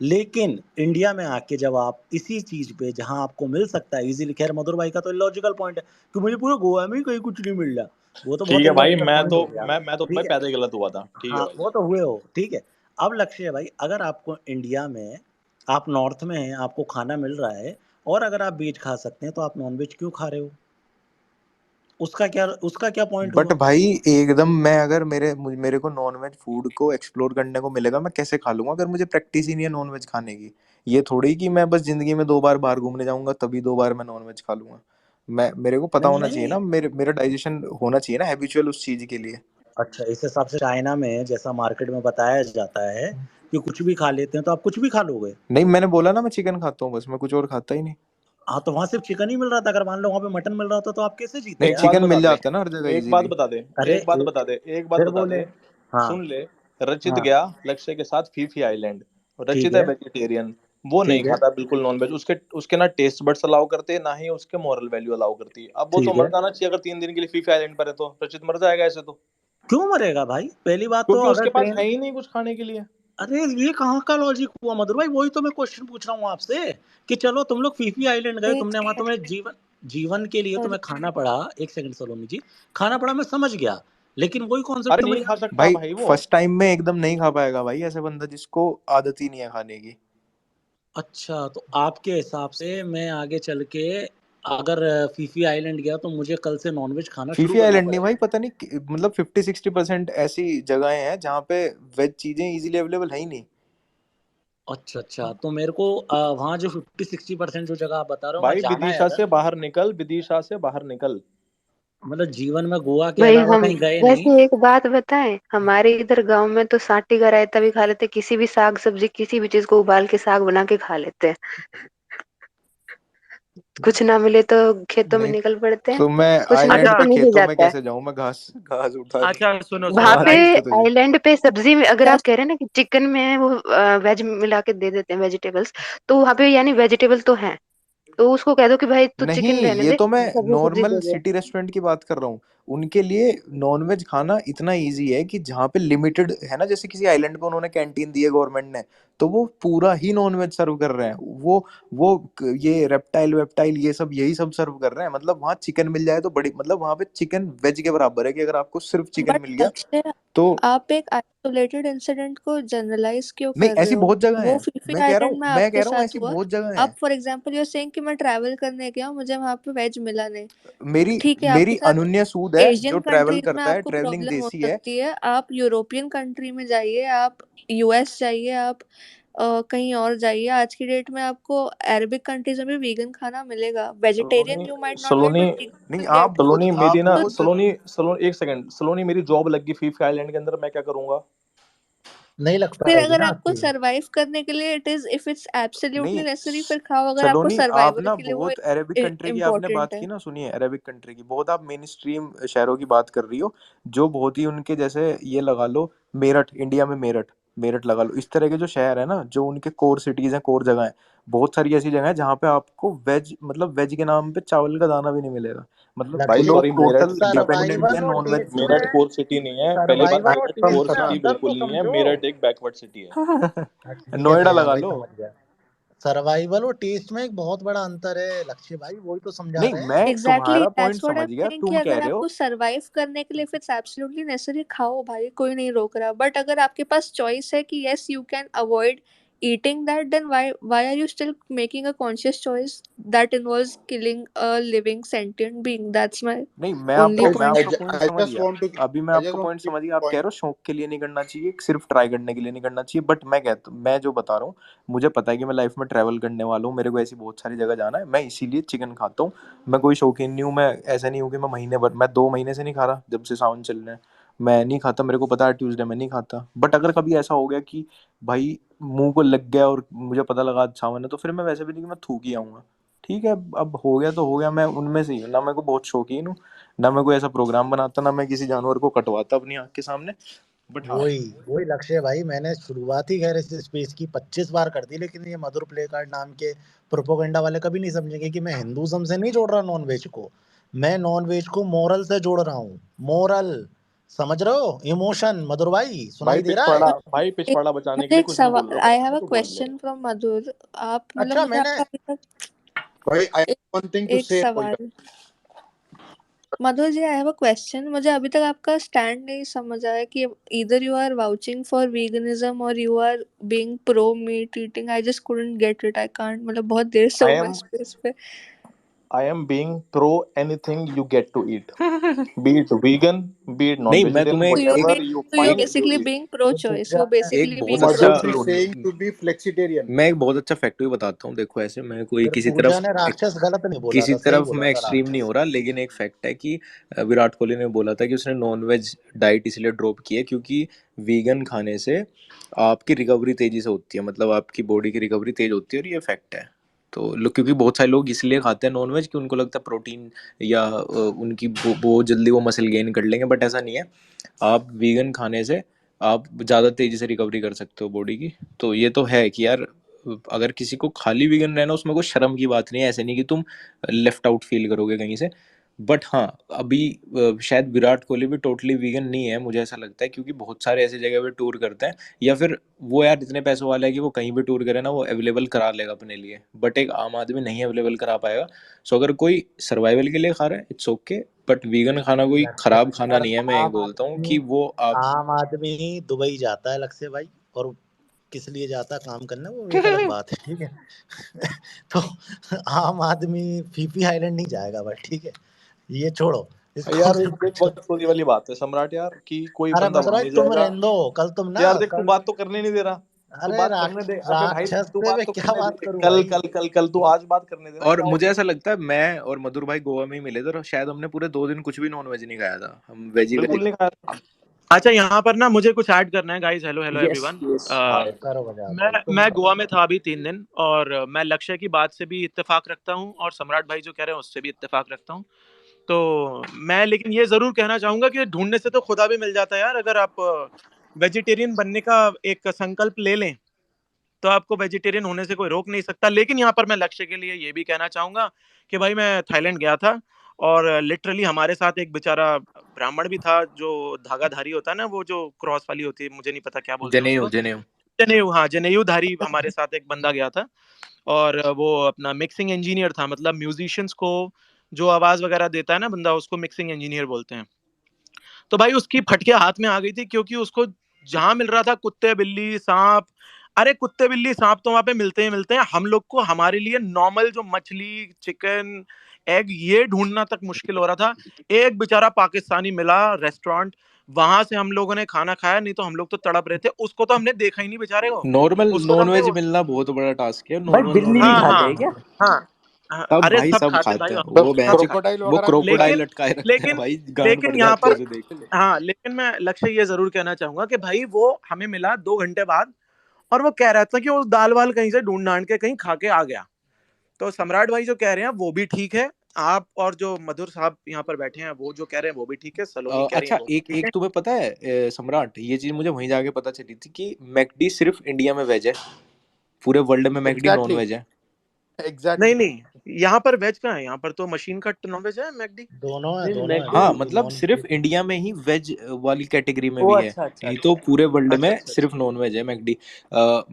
लेकिन इंडिया में आके जब आप इसी चीज पे, जहाँ आपको मिल सकता है इजीली, खैर मधुर भाई का तो लॉजिकल पॉइंट है कि मुझे पूरे गोवा में ही कहीं कुछ नहीं मिल रहा, वो तो बहुत ठीक है भाई, इलॉजिकल पॉइंट हो गया। मैं तो भाई ठीक है, पैदा ही गलत हुआ था, ठीक है हाँ भाई। वो तो हुए हो, ठीक है। अब लक्ष्य है भाई, अगर आपको इंडिया में, आप नॉर्थ में हैं, आपको खाना मिल रहा है, और अगर आप वेज खा सकते हैं, तो आप नॉन वेज क्यों खा रहे हो? उसका क्या पॉइंट बट हुआ? भाई एकदम, मैं अगर मेरे को नॉन वेज फूड को एक्सप्लोर करने को मिलेगा, मैं कैसे खा लूंगा अगर मुझे प्रैक्टिस ही नहीं है नॉन वेज खाने की? ये थोड़ी कि मैं बस जिंदगी में 2 बार बाहर घूमने जाऊंगा तभी 2 बार मैं नॉन वेज खा लूंगा। मेरे को पता नहीं होना चाहिए नहीं, ना, मेरा डाइजेशन होना चाहिए ना हैबिचुअल उस चीज के लिए। अच्छा, इस हिसाब से चाइना में जैसा मार्केट में बताया जाता है कि कुछ भी खा लेते हैं, तो आप कुछ भी खा लोगे? नहीं, मैंने बोला ना मैं चिकन खाता हूँ बस, मैं कुछ और खाता ही नहीं। हाँ तो वहां सिर्फ चिकन ही मिल रहा था, अगर मान लो वहां पे मटन मिल रहा होता तो आप कैसे जीते नहीं, एक यार? बात चिकन बता मिल दे, जाता है ना हर जगह एक बात इजीली। बता दे, अरे एक बात बता दे, एक बात फिर बता बोले दे, हाँ सुन ले। रचित हाँ गया लक्ष्य के साथ फीफी आइलैंड, ठीक रचित है है वेजिटेरियन, वो नहीं ठीक है खाता बिल्कुल नॉनवेज, उसके उसके ना टेस्ट बड्स अलाउ करते ना ही उसके मॉरल वैल्यू अलाउ करती है। अब वो तो ठीक मर है। जाना चाहिए, अगर 3 दिन के लिए फीफी आइलैंड पर है तो रचित मर जाएगा ऐसे तो, क्यों मरेगा भाई? पहली बात तो क्योंकि अगर उसके पास ट्रेन, है ही नहीं कुछ खाने के लिए। अरे ये कहाँ का लॉजिक हुआ मधुर भाई? वही तो मैं क्वेश्चन पूछ रहा हूँ आपसे कि चलो तुम लोग फीफी आइलैंड गए, एक तुमने वहां तुम्हें जीवन जीवन के लिए सॉरी तुम्हें खाना पड़ा। एक सेकंड सलोनी जी, खाना पड़ा मैं समझ गया, लेकिन वही कॉन्सेप्ट अरे तुम्हें नहीं खा यहाँ। सकता भाई भाई वो। फर्स्ट टाइम में एकदम नहीं खा पाएगा भाई, ऐसे बंदा जिसको आदत ही नहीं है खाने की। अच्छा तो आपके हिसाब से मैं आगे चल के अगर फीफी आइलैंड गया तो मुझे कल से नॉनवेज खाना शुरू फीफी करना आइलैंड नहीं पड़ेगा? भाई, पता नहीं मतलब 50-60% ऐसी जगहें हैं जहाँ पे वेज चीजें इजीली अवेलेबल है ही नहीं। अच्छा अच्छा, तो मेरे को वहाँ जो 50-60% जो जगह आप बता रहे हो वहाँ भाई जाना है विदिशा अगर, से बाहर निकल, विदिशा से बाहर निकल। मतलब जीवन में गोवा के भाई अलावा हम कहीं गए नहीं। वैसे एक बात बताएं, हमारे इधर गांव में तो साटी का रायता भी खा लेते, किसी भी साग सब्जी किसी भी चीज को उबाल के साग बना के खा लेते हैं। कुछ ना मिले तो खेतों में नहीं निकल पड़ते हैं, तो मैं कुछ ना आइलैंड मिले अच्छा पे तो मिल ही खेतों में जाता है। कैसे जाऊं? मैं घास घास उठा दूं? अच्छा, सुनो वहां सुनो पे आवाज भाई। से तो ये। आइलैंड पे सब्जी में अगर क्या? आप कह रहे हैं ना कि चिकन में वो वेज मिला के दे देते हैं वेजिटेबल्स, तो वहां पे यानी वेजिटेबल तो है, तो उसको कह दो कि भाई तू नहीं, चिकन रहने ये दे, तो मैं सब्जी सब्जी नॉर्मल दे दे। सिटी रेस्टोरेंट की बात कर रहा हूँ। उनके लिए नॉनवेज खाना इतना इजी है कि जहाँ पे लिमिटेड है ना, जैसे किसी आइलैंड पे उन्होंने कैंटीन दी है गवर्नमेंट ने, तो वो पूरा ही नॉनवेज सर्व कर रहे हैं। वो ये रेप्टाइल वेप्टाइल ये सब यही सब सर्व कर रहे हैं। मतलब वहाँ चिकन मिल जाए तो बड़ी, मतलब वहाँ पे चिकन वेज के बराबर है कि अगर आपको सिर्फ चिकन बट मिल गया लक्ष्य, तो। आप एक आइसोलेटेड इंसिडेंट को जनरलाइज क्यों नहीं, कर रहे ऐसी हो? बहुत जगह वो है। फीफी आइलैंड में मैं कह आपके रहा हूँ साथ ऐसी हुआ। बहुत जगह अब है। For example you are saying कि मैं ट्रैवल करने गया, मुझे वहां पे वेज मिला नहीं। मेरी ठीक है, मेरी आपके साथ अनन्या सूद है जो एशियन ट्रैवल कंट्रीज में करता है, आपको ट्रैवलिंग प्रॉब्लम हो देसी है। सकती है। आप यूरोपियन कंट्री में जाइए, आप यूएस जाइए, आप कहीं और जाइए। आज की डेट में आपको अरेबिक कंट्रीज में भी वीगन खाना मिलेगा। Vegetarian Saloni, you might not gate Saloni, but vegan नहीं, विल गेट। सलोनी मेरी आप ना, तो बहुत सलोनी सलोनी एक सेकंड, सलोनी मेरी जॉब लग गई फीफी आइलैंड के अंदर, मैं क्या करूंगा? नहीं लग फिर पाएगी अगर ना आपको आपकी। सरवाइव करने के लिए इफ इट्स एब्सोल्युटली नहीं नेसेसरी, फिर खाओ, अगर आपको सलोनी, आप सर्वाइवल ना के लिए वो बहुत अरेबिक कंट्री की आपने इम्पोर्टेंट बात है। की ना, सुनिए, अरेबिक कंट्री की बहुत आप मेन स्ट्रीम शहरों की बात कर रही हो, जो बहुत ही उनके जैसे, ये लगा लो मेरठ, इंडिया में मेरठ, मेरठ लगा लो, इस तरह के जो शहर है ना, जो उनके कोर सिटीज हैं, कोर जगह है। बहुत सारी ऐसी जगह है जहाँ पे आपको वेज, मतलब वेज के नाम पे चावल का दाना भी नहीं मिलेगा। मतलब वो भाई लक्ष्य लोग सॉरी, जी, meat total meat dependent survival है और नॉनवेज टेस्ट पे। मेरठ में, कोर सिटी नहीं है, पहली बात सर्वाइवल और मेरठ टेस्ट कोर में सिटी अंतर तो बिल्कुल नहीं है, समझो। मेरठ एक बैकवर्ड सिटी है। हाँ ठीक है नोएडा दयाल लगा भाई, लो। समझ गया। सर्वाइवल और टेस्ट में एक बहुत बड़ा अंतर है लक्ष्य भाई, वही तो समझा नहीं, रहे हैं। मैं एग्जैक्टली, तुम्हारा पॉइंट दैट्स व्हाट आई समझ एम गया, सेइंग कि तुम कह अगर रहे हो। आपको सरवाइव करने के लिए इफ इट्स एब्सोल्युटली नेसेसरी, खाओ भाई, कोई नहीं रोक रहा। बट अगर आपके पास चॉइस है कि yes you can avoid eating that, then why are you still making a conscious choice that involves killing a living sentient being? That's my नहीं, only मैं point. आपका पॉइंट समझ गया। अभी मैं I आपका just want point to give समझ a गया, आप कह point. रहे हो शौक के लिए नहीं करना चाहिए, सिर्फ ट्राई करने के लिए नहीं करना चाहिए। बट मैं कहता, मैं जो बता रहा हूँ, मुझे पता है कि मैं लाइफ में ट्रैवल करने वाला हूँ, मेरे को ऐसी बहुत सारी जगह जाना है, मैं इसीलिए चिकन खाता हूँ। मैं कोई शौकीन नहीं हूँ, मैं ऐसा नहीं हूँ कि मैं महीने भर, मैं 2 महीने से नहीं खा रहा, जब से सावन चल रहे हैं मैं नहीं खाता। मेरे को पता है ट्यूसडे मैं नहीं खाता। बट अगर कभी ऐसा हो गया कि भाई मुंह को लग गया और मुझे पता लगा आज सावन है, तो फिर मैं वैसे भी नहीं कि मैं थूक ही आऊंगा। ठीक है, अब हो गया तो हो गया, मैं उनमें से ही हूँ ना, मैं को बहुत शौकीन हूँ, ना मैं कोई ऐसा प्रोग्राम बनाता, ना मैं किसी जानवर को कटवाता अपनी आंख के सामने। बट हाँ। वही वही लक्ष्य भाई, मैंने शुरुआत ही खैर इस स्पेस की 25 बार कर दी, लेकिन ये मधुर प्ले कार्ड नाम के प्रोपोगंडा वाले कभी नहीं समझेंगे कि मैं हिंदुज्म से नहीं जोड़ रहा नॉन वेज को। मैं नॉन वेज को मोरल से जोड़ रहा हूँ। मोरल, समझ रहे हो? इमोशन मधुर भाई, भाई सुनाई दे रहा है? पिछवाड़ा, भाई पिछवाड़ा बचाने के मुझे लिए एक कुछ भी बोल सवाल, रहे हो आई भाई, हैव कुछ अ भी बोल ले। क्वेश्चन फ्रॉम मधुर। आप मतलब अच्छा मुझे मैंने, आपका अभी तक Why I have एक, one thing to एक say about सवाल, मधुर जी, आई हैव अ क्वेश्चन। मुझे अभी तक आपका स्टैंड नहीं समझ आया कि इधर you are vouching for veganism और you are being pro meat eating. I just couldn't get it, I can't, मतलब बहुत देर से आई हूँ मैं एम स्पेस पे। I am being pro anything you get to eat, be it vegan, be it non नहीं, मैं vegetarian, तुम्हें So you're एक being, whatever you so you're find you basically eat. being तो pro-choice. पूजा You're ने, basically बहुत being अच्छा Madhur pro-choice. is सुनो, saying to be flexitarian. मैं एक बहुत अच्छा फैक्ट भी बताता हूँ। देखो, ऐसे मैं कोई फिर किसी पूजा तरफ ने राक्षस गलत नहीं बोला किसी था, सही तरफ बोला मैं था एक्सट्रीम नहीं राक्षस। हो रहा, लेकिन एक फैक्ट है कि विराट कोहली ने बोला था कि उसने नॉनवेज डाइट इसलिए ड्रॉप की है क्योंकि वीगन खाने से आपकी रिकवरी तेजी से होती है, मतलब आपकी बॉडी की रिकवरी तेज होती है, और ये फैक्ट है। तो क्योंकि बहुत सारे लोग इसलिए खाते हैं नॉनवेज कि उनको लगता है प्रोटीन या उनकी बहुत जल्दी वो मसल गेन कर लेंगे, बट ऐसा नहीं है। आप वीगन खाने से आप ज़्यादा तेज़ी से रिकवरी कर सकते हो बॉडी की। तो ये तो है कि यार अगर किसी को खाली वीगन रहना, उसमें कोई शर्म की बात नहीं है, ऐसे नहीं कि तुम लेफ्ट आउट फील करोगे कहीं से। बट हाँ, अभी शायद विराट कोहली भी टोटली वीगन नहीं है, मुझे ऐसा लगता है, क्योंकि बहुत सारे ऐसी जगह पे टूर करते हैं, या फिर वो यार इतने पैसों वाला है कि वो कहीं भी टूर करे ना, वो अवेलेबल करा लेगा अपने लिए, बट एक आम आदमी नहीं अवेलेबल करा पाएगा। सो अगर कोई सर्वाइवल के लिए खा रहा है, इट्स ओके, बट वीगन खाना कोई लक्ष्य खराब भाई, खाना यार नहीं है। मैं एक बोलता हूँ कि वो आप आम आदमी दुबई जाता है लक्ष्य भाई, और किस लिए जाता है काम करने, वो एक अलग बात है, ठीक है। तो आम आदमी फीफी आइलैंड नहीं जाएगा भाई, ठीक है, ये छोड़ो इसको, यार फिर देख बकचोदी वाली बात है सम्राट यार, कि कोई अरे बंदा मत मान भाई नहीं तुम जाएगा। रहने दो, कल तुम ना यार देख तू कल, बात तो करने नहीं दे रहा, तू अरे बात करने दे। अबे भाई राक्षस तू पे बात मैं तो क्या करने बात दे, करूं कल भाई। कल कल कल तू आज बात करने दे ना, और क्या हो मुझे गया। ऐसा लगता है मैं और मधुर भाई गोवा में ही मिले थे, और शायद हमने पूरे 2 दिन कुछ भी नॉन वेज नहीं खाया था, हम वेज ही बिल्कुल वेज। नहीं खाया। अच्छा, यहाँ पर ना मुझे कुछ ऐड करना है guys. Hello hello yes everyone. Yes. हाँ करो बजा मैं भाई तुम। मैं गोवा में था अभी 3 दिन, और मैं लक्ष्य की बात से भी इत्तेफाक रखता हूँ, और सम्राट भाई जो कह रहे हैं उससे भी इत्तेफाक रखता हूँ। तो मैं लेकिन ये जरूर कहना चाहूंगा कि ढूंढने से तो खुदा भी मिल जाता है यार। अगर आप वेजिटेरियन बनने का एक संकल्प ले लें तो आपको वेजिटेरियन होने से कोई रोक नहीं सकता। लेकिन यहाँ पर मैं लक्ष्य के लिए ये भी कहना चाहूंगा कि भाई मैं थाईलैंड गया था, और लिटरली हमारे साथ एक बेचारा ब्राह्मण भी था, जो धागाधारी होता है ना, वो जो क्रॉस वाली होती है, मुझे नहीं पता क्या बोलते हैं जनेऊ उसको, जनेऊ। जनेऊ, हाँ जनेऊधारी हमारे साथ एक बंदा गया था। और वो अपना मिक्सिंग इंजीनियर था, मतलब म्यूजिशियंस को जो आवाज वगैरह देता है ना बंदा, उसको मिक्सिंग इंजीनियर बोलते हैं। तो भाई उसकी फटके हाथ में आ गई थी, क्योंकि उसको जहां मिल रहा था कुत्ते बिल्ली सांप, अरे कुत्ते बिल्ली सांप तो वहां पे मिलते ही मिलते हैं, हम लोग को हमारे लिए नॉर्मल जो मछली चिकन एग ये ढूंढना तक मुश्किल हो रहा था। एक बेचारा पाकिस्तानी मिला रेस्टोरेंट, वहां से हम लोगों ने खाना खाया, नहीं तो हम लोग तो तड़प रहे थे। उसको तो हमने देखा ही नहीं बेचारे को, नॉर्मल उसको तो नॉन हमने वेज मिलना बहुत बड़ा टास्क है, भाई नॉर्मल नॉन बिल्ली भी वेज हाँ नहीं खाते हाँ हैं क्या? मिलना। हाँ हाँ, सब अरे भाई सब सब खाते खाते भाई, हैं तो वो सब बेंच, क्रोकोडाइल वो वगैरह नहीं क्रोकोडाइल लेकिन खाते? लटकाए रखते हैं लेकिन भाई, गांड लेकिन फट यहाँ जाती है पर, उसे देख के। हाँ लेकिन मैं लक्ष्य ये जरूर कहना चाहूंगा कि भाई वो हमें मिला 2 घंटे बाद, और वो कह रहा था कि वो दाल वाल कहीं से ढूंढ ढांड के कहीं खा के आ गया। तो सम्राट भाई जो कह रहे हैं वो भी ठीक है, आप और जो मधुर साहब यहाँ पर बैठे हैं वो जो कह रहे हैं वो भी ठीक है, सलोनी कह रही है अच्छा, वो भी एक ठीक एक है। तुम्हें पता है सम्राट, ये चीज मुझे वहीं जाके पता चली थी कि मैकडी सिर्फ इंडिया में वेज है, पूरे वर्ल्ड में मैकडी नॉन एग्जैक्टली वेज है। एग्जैक्टली। नहीं नहीं, यहाँ पर वेज कहाँ है, यहाँ पर तो मशीन कट नॉन वेज है मैकडी। दोनों है, नहीं दोनों है, मैकडी हाँ, वेज नहीं। भी मतलब नॉन वेज सिर्फ भी। इंडिया में ही वेज वाली कैटेगरी में ओ भी है, अच्छा अच्छा नहीं तो अच्छा पूरे वर्ल्ड अच्छा में अच्छा सिर्फ अच्छा। नॉन वेज है मैकडी।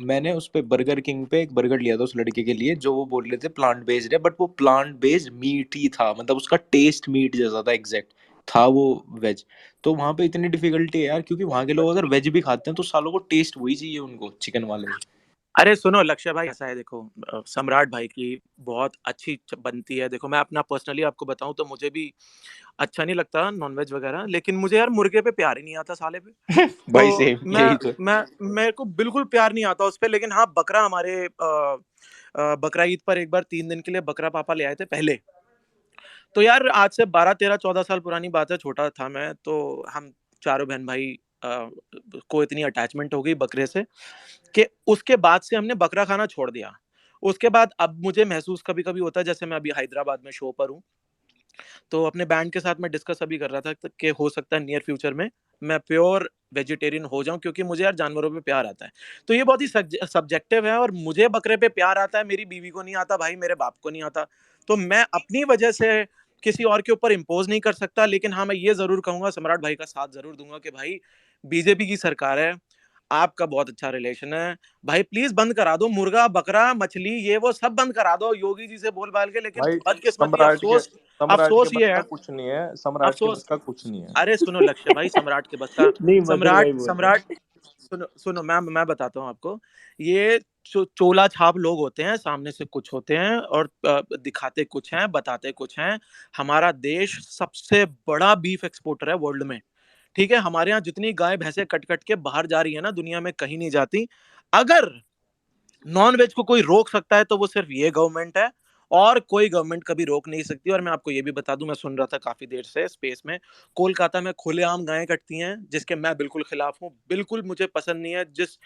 मैंने उस पे बर्गर किंग पे एक बर्गर लिया था उस लड़के के लिए, जो वो बोल रहे थे प्लांट बेस्ड है, बट वो प्लांट बेस्ड मीट ही था, मतलब उसका टेस्ट मीट जैसा था, एग्जैक्ट था वो वेज। तो वहां पे इतनी डिफिकल्टी है यार, क्योंकि वहां के लोग अगर वेज भी खाते हैं तो सालों को टेस्ट वही चाहिए उनको, चिकन वाले को। अरे सुनो लक्ष्य भाई, ऐसा है देखो, सम्राट भाई की बहुत अच्छी बनती है। देखो मैं अपना पर्सनली आपको बताऊं तो मुझे भी अच्छा नहीं लगता नॉनवेज वगैरह, लेकिन मुझे यार मुर्गे पे प्यार ही नहीं आता साले पे। तो भाई सेम मैं यही तो। मैं मेरे को बिल्कुल प्यार नहीं आता उस पे। लेकिन हाँ, बकरा हमारे बकरा ईद पर एक बार 3 दिन के लिए बकरा पापा ले आए थे पहले। तो यार आज से 12 13 14 साल पुरानी बात है, छोटा था मैं, तो हम चारों बहन भाई को इतनी अटैचमेंट हो गई बकरे से कि उसके बाद से हमने बकरा खाना छोड़ दिया। उसके बाद अब मुझे महसूस कभी कभी होता है, जैसे मैं अभी हैदराबाद में शो पर हूँ, तो अपने बैंड के साथ मैं डिस्कस अभी कर रहा था कि हो सकता है नियर फ्यूचर में मैं प्योर वेजिटेरियन हो जाऊं, क्योंकि मुझे यार जानवरों पे प्यार आता है। तो ये बहुत ही सब्जेक्टिव है, और मुझे बकरे पे प्यार आता है, मेरी बीवी को नहीं आता भाई, मेरे बाप को नहीं आता। तो मैं अपनी वजह से किसी और के ऊपर इम्पोज नहीं कर सकता। लेकिन हाँ, मैं ये जरूर कहूंगा, सम्राट भाई का साथ जरूर दूंगा कि भाई बीजेपी की सरकार है, आपका बहुत अच्छा रिलेशन है, भाई प्लीज बंद करा दो मुर्गा बकरा मछली ये वो सब बंद करा दो योगी जी से बोल बाल के। लेकिन भाई बदकिस्मती, अफसोस सम्राट के अफसोस बस ये का है, कुछ नहीं है, सम्राट के बस अफसोस, का कुछ नहीं है। अरे सुनो लक्ष्य भाई, सम्राट के बस का, नहीं मधुर सम्राट भाई बोल रहे सम्राट सुनो सुनो, मैं बताता हूँ आपको। ये चोला छाप लोग होते हैं, सामने से कुछ होते हैं और दिखाते कुछ हैं, बताते कुछ हैं। हमारा देश सबसे बड़ा बीफ एक्सपोर्टर है वर्ल्ड में, ठीक है। हमारे यहाँ जितनी गाय भैंसे कट कट के बाहर जा रही है ना, दुनिया में कहीं नहीं जाती। अगर नॉन वेज को कोई रोक सकता है तो वो सिर्फ ये गवर्नमेंट है, और कोई गवर्नमेंट कभी रोक नहीं सकती। और मैं आपको ये भी बता दूं, मैं सुन रहा था काफी देर से स्पेस में, कोलकाता में खुलेआम गायें कटती हैं, जिसके मैं बिल्कुल खिलाफ हूं, बिल्कुल मुझे पसंद नहीं है। जिस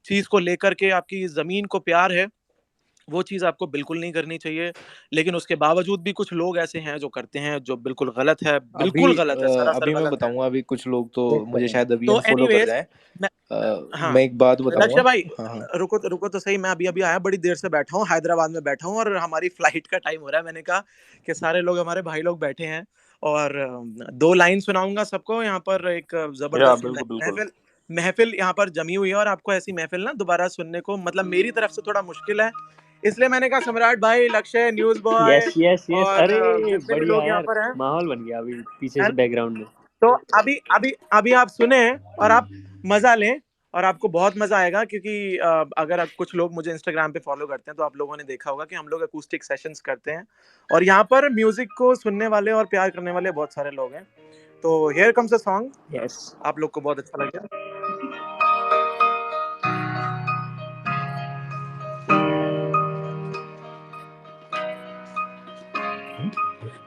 चीज को लेकर के आपकी जमीन को प्यार है वो चीज़ आपको बिल्कुल नहीं करनी चाहिए। लेकिन उसके बावजूद भी कुछ लोग ऐसे हैं जो करते हैं, जो बिल्कुल गलत है, बिल्कुल गलत है, सरासर अभी मैं गलत है। बताऊंगा, अभी कुछ लोग तो एक मुझे सेकंड। शायद अभी तो अनफॉलो कर एनीवेज जाएं। मैं हाँ, मैं एक बात लक्ष्य बताऊंगा। भाई हाँ रुको रुको तो सही, मैं अभी आया, बड़ी देर से बैठा हूँ, हैदराबाद में बैठा हूँ और हमारी फ्लाइट का टाइम हो रहा है। मैंने कहा कि सारे लोग हमारे भाई लोग बैठे हैं और 2 लाइन सुनाऊंगा सबको। यहाँ पर एक या जबरदस्त सी बिल्कुल बिल्कुल महफिल महफिल यहाँ पर जमी हुई है और आपको ऐसी महफिल ना दोबारा सुनने को मतलब मेरी तरफ से थोड़ा मुश्किल है। इसलिए मैंने कहा सम्राट भाई, लक्ष्य, news boy yes yes yes, और अरे जितने भी बढ़िया लोग यहाँ यार, पर हैं, माहौल बन गया अभी पीछे है से ना? बैकग्राउंड में। तो अभी अभी अभी आप सुने और आप मजा लें और आपको बहुत मजा आएगा, क्योंकि अगर आप कुछ लोग मुझे इंस्टाग्राम पे फॉलो करते हैं तो आप लोगों ने देखा होगा कि हम लोग अकूस्टिक सेशंस करते हैं और यहाँ पर म्यूजिक को सुनने वाले और प्यार करने वाले बहुत सारे लोग हैं। तो here comes a song, yes आप लोग को बहुत अच्छा लगेगा।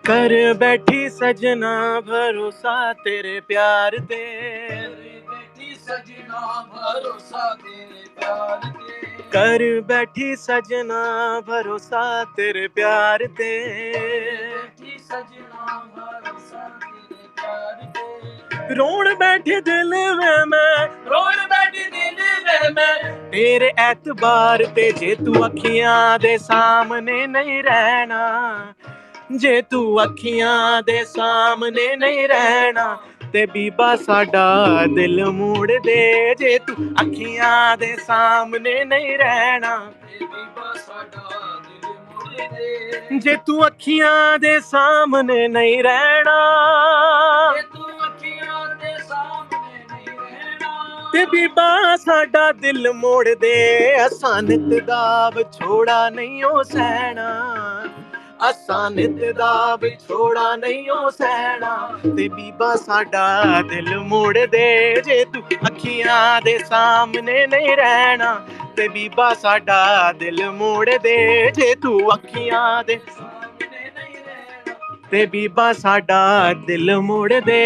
कर बैठी सजना भरोसा तेरे प्यार ते, बैठी सजना भरोसा तेरे प्यार ते, कर बैठी सजना भरोसा तेरे प्यार ते, बैठी सजना भरोसा तेरे प्यार ते, रोण बैठी दिल में मैं, रोण बैठी दिल में मैं तेरे एतबार ते, जे तू अखियां दे सामने नहीं रहना, जे तू अखियां दे सामने नहीं रहना ते बीबा साडा दिल मोड़ दे, जे तू अखियां दे सामने नहीं रहना ते बीबा साडा दिल मोड़ दे, जे तू अखियां दे सामने नहीं रहना, जे तू अखियां दे सामने नहीं रहना ते बीबा साडा दिल मोड़ दे, असां नित दाब छोड़ा नहीं हो सहना, असां नित दा विछोड़ा नहीं हो सहना ते बीबा साडा दिल मोड़ दे, जे तू अखियां दे सामने नहीं रहना ते बीबा साडा दिल मोड़ दे, जे तू अखियां दे सामने नहीं रहना ते बीबा साडा दिल मोड़ दे।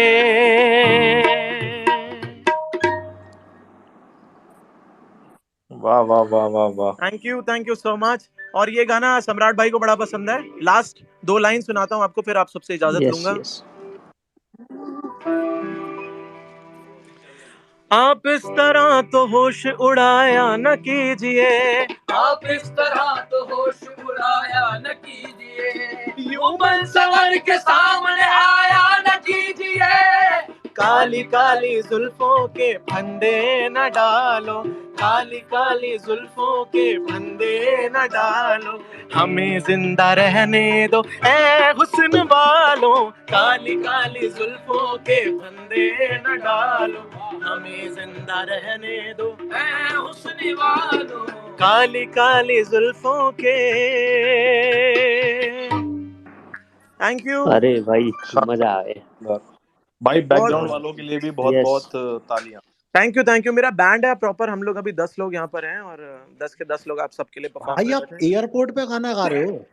वाह वाह वाह वाह वाह। Thank you so much. और ये गाना सम्राट भाई को बड़ा पसंद है। लास्ट 2 लाइन सुनाता हूँ आपको, फिर आप सबसे इजाजत यस लूंगा। यस। आप इस तरह तो होश उड़ाया न कीजिए, आप इस तरह तो होश उड़ाया न कीजिए, यूं बन सवर के सामने आया न कीजिए, काली काली जुल्फों के फंदे न डालो, काली काली जुल्फों के फंदे न डालो, हमें जिंदा रहने दो ऐ हुस्न वालों, काली काली जुल्फों के फंदे न डालो, हमें जिंदा रहने दो ऐ हुस्न वालों, काली काली जुल्फों के। Thank you. अरे भाई मजा आए। भाई बैकग्राउंड बहुत वालों के लिए भी बहुत यस बहुत तालियां। Thank you. मेरा बैंड है प्रॉपर, हम लोग अभी 10 लोग यहाँ पर हैं और 10 के 10 लोग आप सबके लिए परफॉर्म भाई कर आप रहे थे। एयरपोर्ट पे खाना खा रहे हो?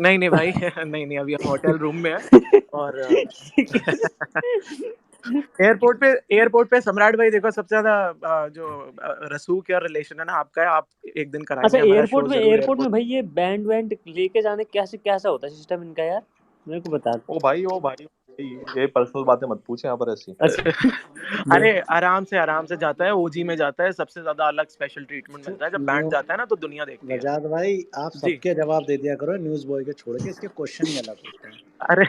नहीं भाई नहीं अभी हम होटल रूम में है और एयरपोर्ट पे सम्राट भाई देखो, सबसे ज्यादा जो रसूख या रिलेशन है ना आपका है, आप एक दिन अच्छा, कराएंगे हमारा शो जरूर एयरपोर्ट में एयरपोर्ट। भाई ये बैंड वैंड लेके जाने कैसा होता है सिस्टम इनका यार, मेरे को बता। ओ भाई ये पर्सनल बातें मत पूछे यहाँ पर ऐसी। अच्छा अरे आराम से जाता है, ओजी में जाता है, सबसे ज्यादा अलग स्पेशल ट्रीटमेंट मिलता है जब बैंड जाता है ना, तो दुनिया देखती है। वजाद भाई आप जी सबके जवाब दे दिया करो, न्यूज बॉय के छोड़ के, इसके क्वेश्चन ही अलग होते हैं। अरे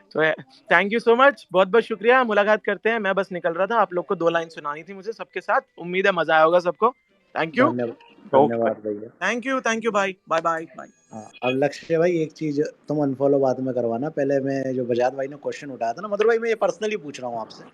तो थैंक यू सो मच, बहुत बहुत शुक्रिया, मुलाकात करते हैं। मैं बस निकल रहा था, आप लोग को 2 लाइन सुनानी थी मुझे सबके साथ, उम्मीद है मजा आया होगा सबको। थैंक यू धन्यवाद भैया। थैंक यू भाई, बाय बाय बाय। हाँ, अब लक्ष्य भाई एक चीज तुम अनफॉलो बाद में करवाना, पहले मैं जो बजाज भाई ने क्वेश्चन उठाया था ना, मधुर भाई मैं ये पर्सनली पूछ रहा हूँ आपसे,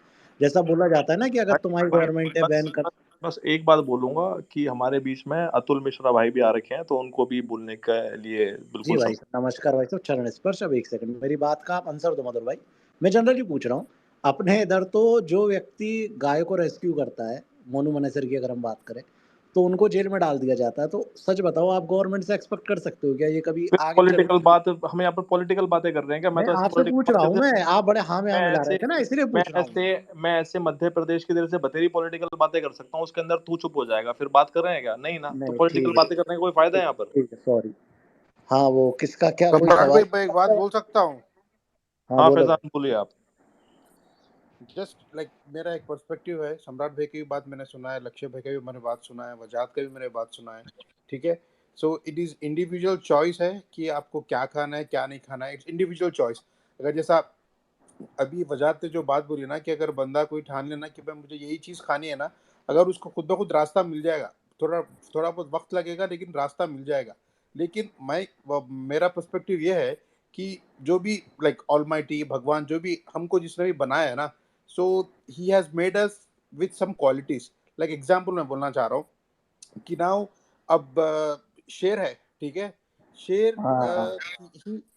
जैसा बोला जाता है ना कि अगर तुम्हारी गवर्नमेंट है बैन कर। बस एक बात बोलूंगा कि हमारे बीच में अतुल मिश्रा भाई भी आ रखे हैं, तो उनको भी बोलने के लिए जी बिल्कुल भाई नमस्कार भाई साहब, चरण स्पर्श। अब एक सेकंड मेरी बात का आप आंसर दो मधुर भाई। मैं जनरली पूछ रहा हूँ, अपने इधर तो जो व्यक्ति गाय को रेस्क्यू करता है, मोनू मनेसर की अगर हम बात करें, तो उनको जेल में डाल दिया जाता है। तो सच बताओ, आप गवर्नमेंट से एक्सपेक्ट कर सकते हो क्या ये कभी सिर्फ आगे चल पॉलिटिकल के? बात, हम यहाँ पर पॉलिटिकल बातें कर रहे हैं क्या? मैं मैं तो ऐसे आपसे पॉलिटिकल पूछ रहा हूँ, बातें मैं आप बड़े हाँ में हाँ मैं मिला रहे ऐसे थे ना, इसलिए मैं पूछ रहा हूँ। मैं ऐसे मध्य प्रदेश की तरह से बतेरी पॉलिटिकल बातें कर सकता हूँ, उसके अंदर तू चुप हो जाएगा, फिर बात कर रहे हैं क्या? नहीं ना, तो नहीं पॉलिटिकल ठीक है, बातें करने का कोई फायदा है यहाँ पर? ठीक है, सॉरी। हाँ, वो किसका क्या कोई सम्राट सवाल? भाई, मैं एक बात बोल सकता हूँ? हाँ हाँ बोलो। फैजान बोलिए आप। जस्ट लाइक मेरा एक पर्सपेक्टिव है। सम्राट भाई की भी बात मैंने सुना है, लक्ष्य भाई का भी मैंने बात सुना है, वजाहत का भी मैंने बात सुना है, ठीक है। So it is individual choice है कि आपको क्या खाना है क्या नहीं खाना है, इट्स इंडिविजुअल चॉइस। अगर जैसा अभी वजाहत ने जो बात बोली ना कि अगर बंदा कोई ठान लेना कि भाई मुझे यही चीज़ खानी है ना, अगर उसको खुद ब खुद रास्ता मिल जाएगा, थोड़ा थोड़ा बहुत वक्त लगेगा लेकिन रास्ता मिल जाएगा। लेकिन मेरा पर्सपेक्टिव ये है कि जो भी लाइक ऑलमाइटी भगवान जो भी हमको जिसने भी बनाया है ना, so he has made us with some qualities. Like example मैं बोलना चाह रहा हूँ कि नाउ अब शेर है, ठीक है। शेर हाँ।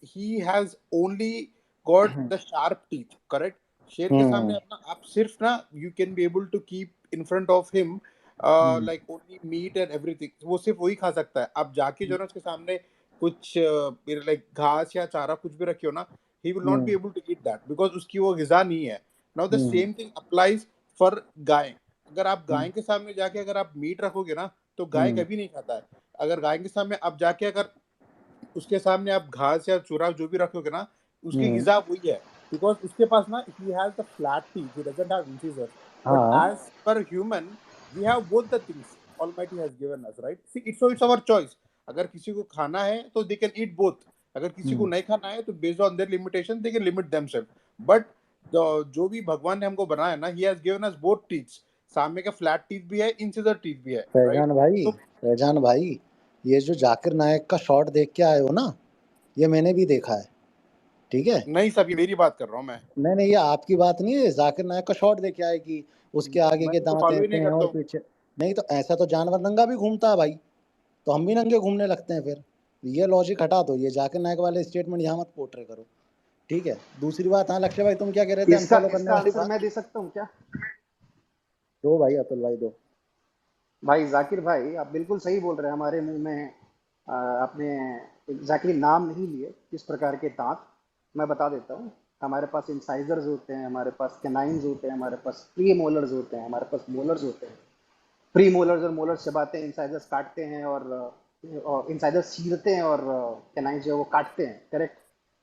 He has only got the sharp teeth, correct. शेर के सामने अपना आप सिर्फ ना you can be able to keep in front of him like only meat and everything, वो सिर्फ वही खा सकता है। आप जाके जो है ना उसके सामने कुछ लाइक घास या चारा कुछ भी रखियो ना, he will not be able to eat that because उसकी वो गिजा नहीं है। Now the same thing applies for गाय। अगर आप गाय के सामने जाके अगर आप मीट रखोगे ना तो गाय कभी नहीं खाता है। अगर गाय के सामने आप जाके अगर उसके सामने आप घास या चूरा जो भी रखोगे ना, उसकी गिजा वही है बिकॉज उसके पास ना he has the flat teeth, he doesn't have incisors. But हाँ। As per human we have both the things almighty has given us, right. See it's our choice. अगर किसी को खाना है तो दे कैन ईट बोथ, अगर किसी को नहीं खाना है तो based on their limitation they can limit themselves. But जो भी भगवान ने हमको बनाया ना, he has given us both teeths. सामने का फ्लैट टीथ भी है, इंसिजर टीथ भी है, राइट। फैजान भाई, ये जो जाकिर नायक का शॉट देख के आए हो ना, ये मैंने भी देखा है, ठीक है। नहीं सब, ये मेरी बात कर रहा हूँ मैं। नहीं, ये आपकी बात नहीं है, जाकिर नायक का शॉट देख के आए कि उसके आगे मैं के उनको दांत फॉलो ही ऐसे नहीं हैं करता और हूँ। पीछे नहीं। तो ऐसा तो जानवर नंगा भी घूमता है भाई, तो हम भी नंगे घूमने लगते हैं फिर। ये लॉजिक हटा दो, ये जाकिर नायक वाले स्टेटमेंट यहाँ मत पोर्ट्रे करो, ठीक है। दूसरी बात, हाँ लक्ष्य भाई तुम क्या कह रहे थे अनफॉलो करने वाली आंसर बात? मैं दे सकता हूँ क्या? दो भाई, अतुल भाई दो। भाई जाकिर भाई, आप बिल्कुल सही बोल रहे हैं। हमारे मुंह में आपने एग्जैक्टली नाम नहीं लिए किस प्रकार के दांत। मैं बता देता हूँ। हमारे पास इंसाइजर्स होते हैं, हमारे पास कैनाइन्स होते हैं, हमारे पास प्री मोलर्स होते हैं, हमारे पास मोलर्स होते हैं। प्री मोलर्स और मोलर्स चबाते हैं, इंसाइजर्स काटते हैं, और इंसाइजर्स चीरते हैं, और कैनाइन्स जो है वो काटते हैं। करेक्ट,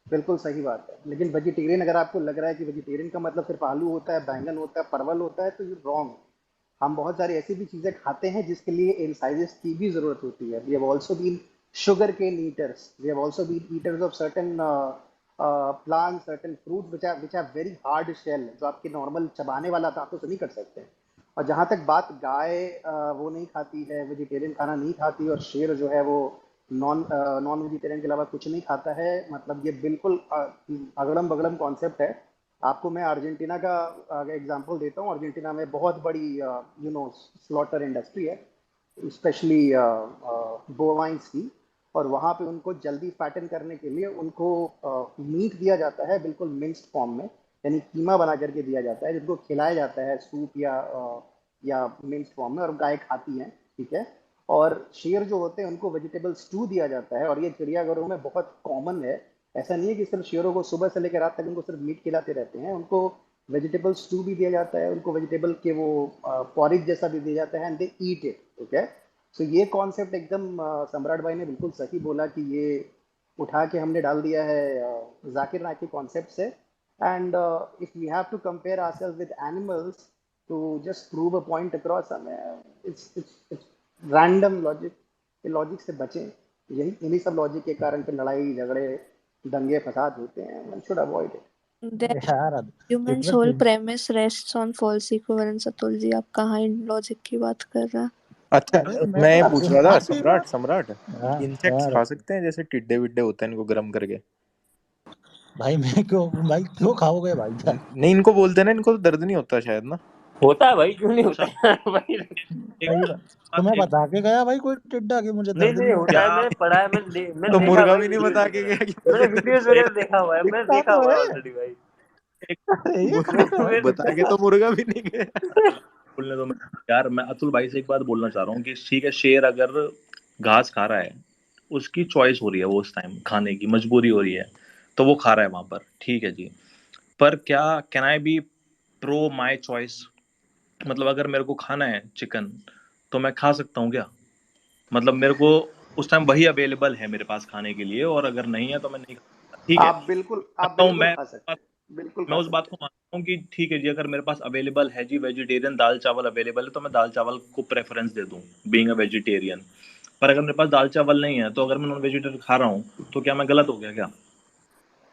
बिल्कुल सही बात है। लेकिन वेजिटेरियन अगर आपको लग रहा है कि वेजिटेरियन का मतलब सिर्फ आलू होता है, बैंगन होता है, परवल होता है, तो यू रॉन्ग। हम बहुत सारी ऐसी भी चीज़ें खाते हैं जिसके लिए इंसाइजेस की भी ज़रूरत होती है। We have also been sugar cane eaters. We have also been eaters of certain plants, certain fruits which have very hard shell, जो आपके नॉर्मल चबाने वाला दांतों से नहीं कर सकते हैं। और जहाँ तक बात गाय वो नहीं खाती है, वेजिटेरियन खाना नहीं खाती, और शेर जो है वो नॉन वेजिटेरियन के अलावा कुछ नहीं खाता है, मतलब ये बिल्कुल अगड़म बगड़म कॉन्सेप्ट है। आपको मैं अर्जेंटीना का एग्जांपल देता हूँ। अर्जेंटीना में बहुत बड़ी स्लॉटर इंडस्ट्री है, स्पेशली बोवाइंस की। और वहाँ पे उनको जल्दी फैटन करने के लिए उनको मीट दिया जाता है बिल्कुल मिक्स्ड फॉर्म में, यानी कीमा बना करके दिया जाता है, जिनको खिलाया जाता है सूप या मिक्स्ड फॉर्म में, और गाय खाती हैं, ठीक है। और शेर जो होते हैं उनको वेजिटेबल स्टू दिया जाता है, और ये चिड़ियाघरों में बहुत कॉमन है। ऐसा नहीं है कि सिर्फ शेरों को सुबह से लेकर रात तक उनको सिर्फ मीट खिलाते रहते हैं, उनको वेजिटेबल स्टू भी दिया जाता है, उनको वेजिटेबल के वो पॉरिज जैसा भी दिया जाता है, and they eat it, okay. So ये कॉन्सेप्ट एकदम सम्राट भाई ने बिल्कुल सही बोला कि ये उठा के हमने डाल दिया है जाकिर नायक के कॉन्सेप्ट से। And if we have to compare ourselves with animals to just prove a point across, it's random logic. ये लॉजिक से बचें, यही इन्हीं सब लॉजिक के कारण पे लड़ाई झगड़े दंगे फसाद होते हैं। One should avoid it. The यार argument's whole premise rests on false equivalence. Atul ji, आप कहाँ इन लॉजिक की बात कर रहे हैं? अच्छा, मैं ये पूछ रहा था सम्राट हाँ, इंसेक्ट्स खा सकते हैं जैसे टिड्डे विड्डे होते हैं, इनको गर्म करके? भाई मैं क्यों खाओगे भाई? नहीं, इनको बोलते हैं ना, इनको तो दर्द नहीं होता शायद ना? होता है भाई, क्यों नहीं होता है भाई? तुम्हें बता के गया भाई कोई टिड्डा कि मुझे दर्द नहीं होता है, मैंने पढ़ा है, मैंने तो देखा मुर्गा भाई, भी नहीं बता के गया कि मैंने वीडियोस वगैरह देखा हुआ है, मैंने देखा हुआ है ऑलरेडी भाई। बता के तो मुर्गा भी नहीं गया। बोलने दो यार। मैं अतुल भाई से एक बात बोलना चाह रहा हूँ कि ठीक है, शेर अगर घास खा रहा है, उसकी चॉइस हो रही है, वो उस टाइम खाने की मजबूरी हो रही है, तो वो खा रहा है वहां पर, ठीक है जी। पर क्या can I be pro my choice? मतलब अगर मेरे को खाना है चिकन, तो मैं खा सकता हूँ क्या? मतलब मेरे को उस टाइम वही अवेलेबल है मेरे पास खाने के लिए, और अगर नहीं है तो मैं नहीं खा सकता, ठीक है। आप करता हूँ बिल्कुल मैं। खा सकते हैं, बिल्कुल मैं खा उस बात सकते को मानता हूँ कि ठीक है जी, अगर मेरे पास अवेलेबल है जी वेजिटेरियन दाल चावल अवेलेबल है, तो मैं दाल चावल को प्रेफरेंस दे दूँ बीइंग अ वेजिटेरियन। पर अगर मेरे पास दाल चावल नहीं है, तो अगर मैं नॉन वेजिटेरियन खा रहा हूँ, तो क्या मैं गलत हो गया क्या? हैं।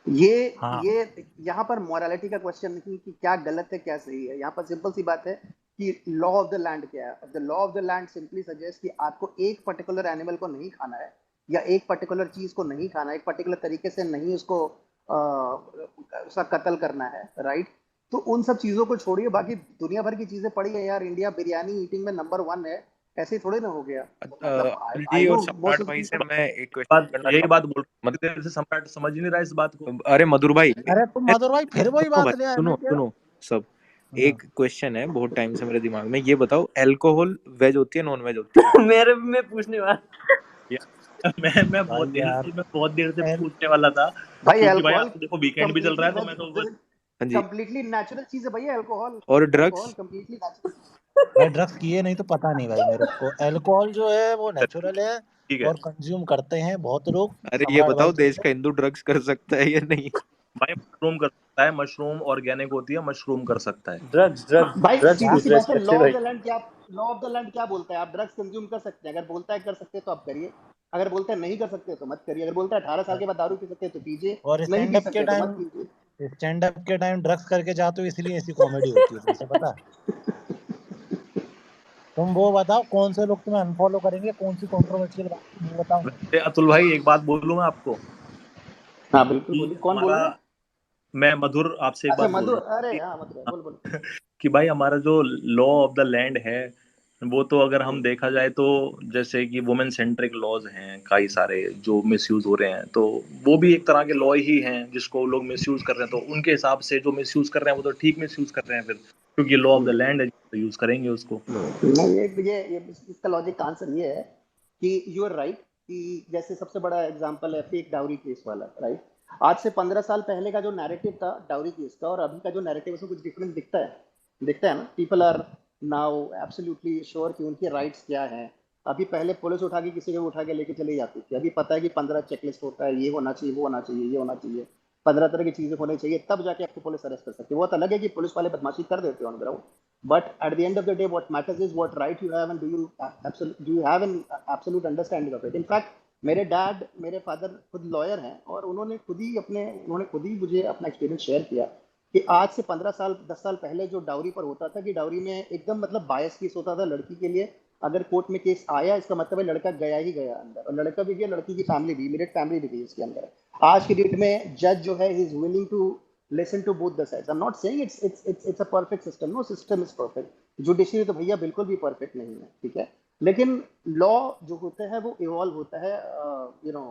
ये हाँ ये यहाँ पर मोरालिटी का क्वेश्चन नहीं कि क्या गलत है क्या सही है, यहाँ पर सिंपल सी बात है कि लॉ ऑफ द लैंड क्या है। The law of the land simply suggest कि आपको एक पर्टिकुलर एनिमल को नहीं खाना है, या एक पर्टिकुलर चीज को नहीं खाना है, एक पर्टिकुलर तरीके से नहीं उसको उसका कत्ल करना है, राइट। तो उन सब चीजों को छोड़िए, बाकी दुनिया भर की चीजें पड़ी है यार। इंडिया बिरयानी ईटिंग में नंबर 1 है, ऐसे ही थोड़े ना हो गया। मतलब अतुल आई जी और नो मोस्ट सम्राट ऑफ भाई से पीपल। मैं एक क्वेश्चन बात करना यही बात चाहूंगा। बोल रहा हूँ, देर से सम्राट समझ ही नहीं रहा इस बात को। अरे मधुर भाई, अरे तुम मधुर भाई फिर वही सुनो भाई, बात ले आए, सुनो मैं कह रहा सुनो सब। हूँ। एक क्वेश्चन है बहुत टाइम से मेरे दिमाग में, ये बताओ अल्कोहल वेज होती है नॉन वेज होती है? मेरे में पूछने वाला। यार भाई यार मैं बहुत देर से एल पूछने वाला था, भाई क्योंकि भाई अल्कोहल आप देखो वीकेंड भी चल रहा कंप्लीटली है, तो वेज, मैं तो बस। हाँ जी। कंप्लीटली नेचुरल चीज है भैया अल्कोहल। और अल्कोहल ड्रग्स? Completely natural. भाई ड्रग्स किए नहीं तो पता नहीं भाई मेरे को। अल्कोहल जो है वो नेचुरल है ठीक है और कंज्यूम करते हैं बहुत लोग, अरे ये सम्राट बताओ, भाई देश जैसे। का हिंदू ड्रग्स कर सकता है या नहीं? भाई, मशरूम कर सकता है, मशरूम ऑर्गेनिक होती है, मशरूम कर सकता है। ड्रग्स ड्रग्स भाई ड्रग्स क्या? सीधी पूछ सी रहे बात है, हैं लॉ अक्षय ऑफ भाई। द लैंड क्या, लॉ ऑफ द लैंड क्या बोलता है? आप ड्रग्स कंज्यूम कर सकते हैं, अगर बोलता है कर सकते हैं तो आप करिए, अगर बोलता है नहीं कर सकते तो मत करिए। अगर बोलता है 18 साल के बाद दारू पी सकते हैं तो पीजिए, और नहीं स्टैंड पी अप के सकते तो मत टाइम, पीजिए। स्टैंड अप के टाइम ड्रग्स करके जाते हो इसलिए ऐसी कॉमेडी होती है तुमसे, पता है? तुम वो बताओ कौन से लोग तुम्हें अनफॉलो करेंगे, कौन सी कंट्रोवर्शियल बात थी वो बताओ मुझे। वैसे अतुल भाई, एक बात बोलूं मैं आपको हाँ बिल्कुल कि बोलिए, कौन बोल हमारा, रहे हैं? मैं मधुर आपसे एक अच्छा बात बोल मधु, रहा अरे हूँ हाँ मधु, बोल बोल। कि भाई हमारा जो लॉ ऑफ द लैंड है, वो तो अगर हम देखा जाए तो जैसे कि वुमेन सेंट्रिक लॉज हैं कई सारे जो मिसयूज हो रहे हैं, तो वो भी एक तरह के लॉ ही हैं जिसको लोग मिसयूज कर रहे हैं। तो उनके हिसाब से जो मिसयूज कर रहे हैं वो तो ठीक मिसयूज कर रहे हैं फिर, क्योंकि लॉ ऑफ द लैंड है, तो यूज करेंगे उसको। नहीं, ये इसका लॉजिक का आंसर ये है कि यू आर राइट, कि जैसे सबसे बड़ा एग्जांपल है फेक डाउरी केस वाला, राइट। आज से 15 साल पहले का जो नैरेटिव था डाउरी केस का और अभी का जो नैरेटिव, उसमें कुछ डिफरेंस दिखता है, दिखता है ना। People are now absolutely sure कि उनके राइट्स क्या हैं। अभी पहले पुलिस उठा के किसी को उठा के लेके चली जाती थी, अभी पता है कि 15 चेकलिस्ट होता है, ये होना चाहिए, वो होना चाहिए, ये होना चाहिए, 15 तरह की चीजें होनी चाहिए, तब जाके आपको पुलिस अरेस्ट कर सकती है। वो तो अलग है कि पुलिस वाले बदमाशी कर देते हैं on ground, but at the end of the day what matters is what right you have and do you have an absolute understanding of it. In fact मेरे डैड, मेरे फादर खुद लॉयर हैं और उन्होंने खुद ही मुझे अपना एक्सपीरियंस शेयर किया कि आज से 15 साल 10 साल पहले जो डाउरी पर होता था कि डाउरी में एकदम मतलब बायस केस होता था लड़की के लिए। अगर कोर्ट में केस आया इसका मतलब है लड़का गया ही गया अंदर, और लड़का भी गया, लड़की की फैमिली भी, इमीडिएट फैमिली भी गई इसके अंदर। आज की डेट में जज जो है he is willing to listen to both the sides. I'm not saying it's a perfect system. No system is perfect. Judiciary तो भैया बिल्कुल भी परफेक्ट नहीं है, ठीक है। लेकिन लॉ जो होता है वो इवॉल्व होता है, you know,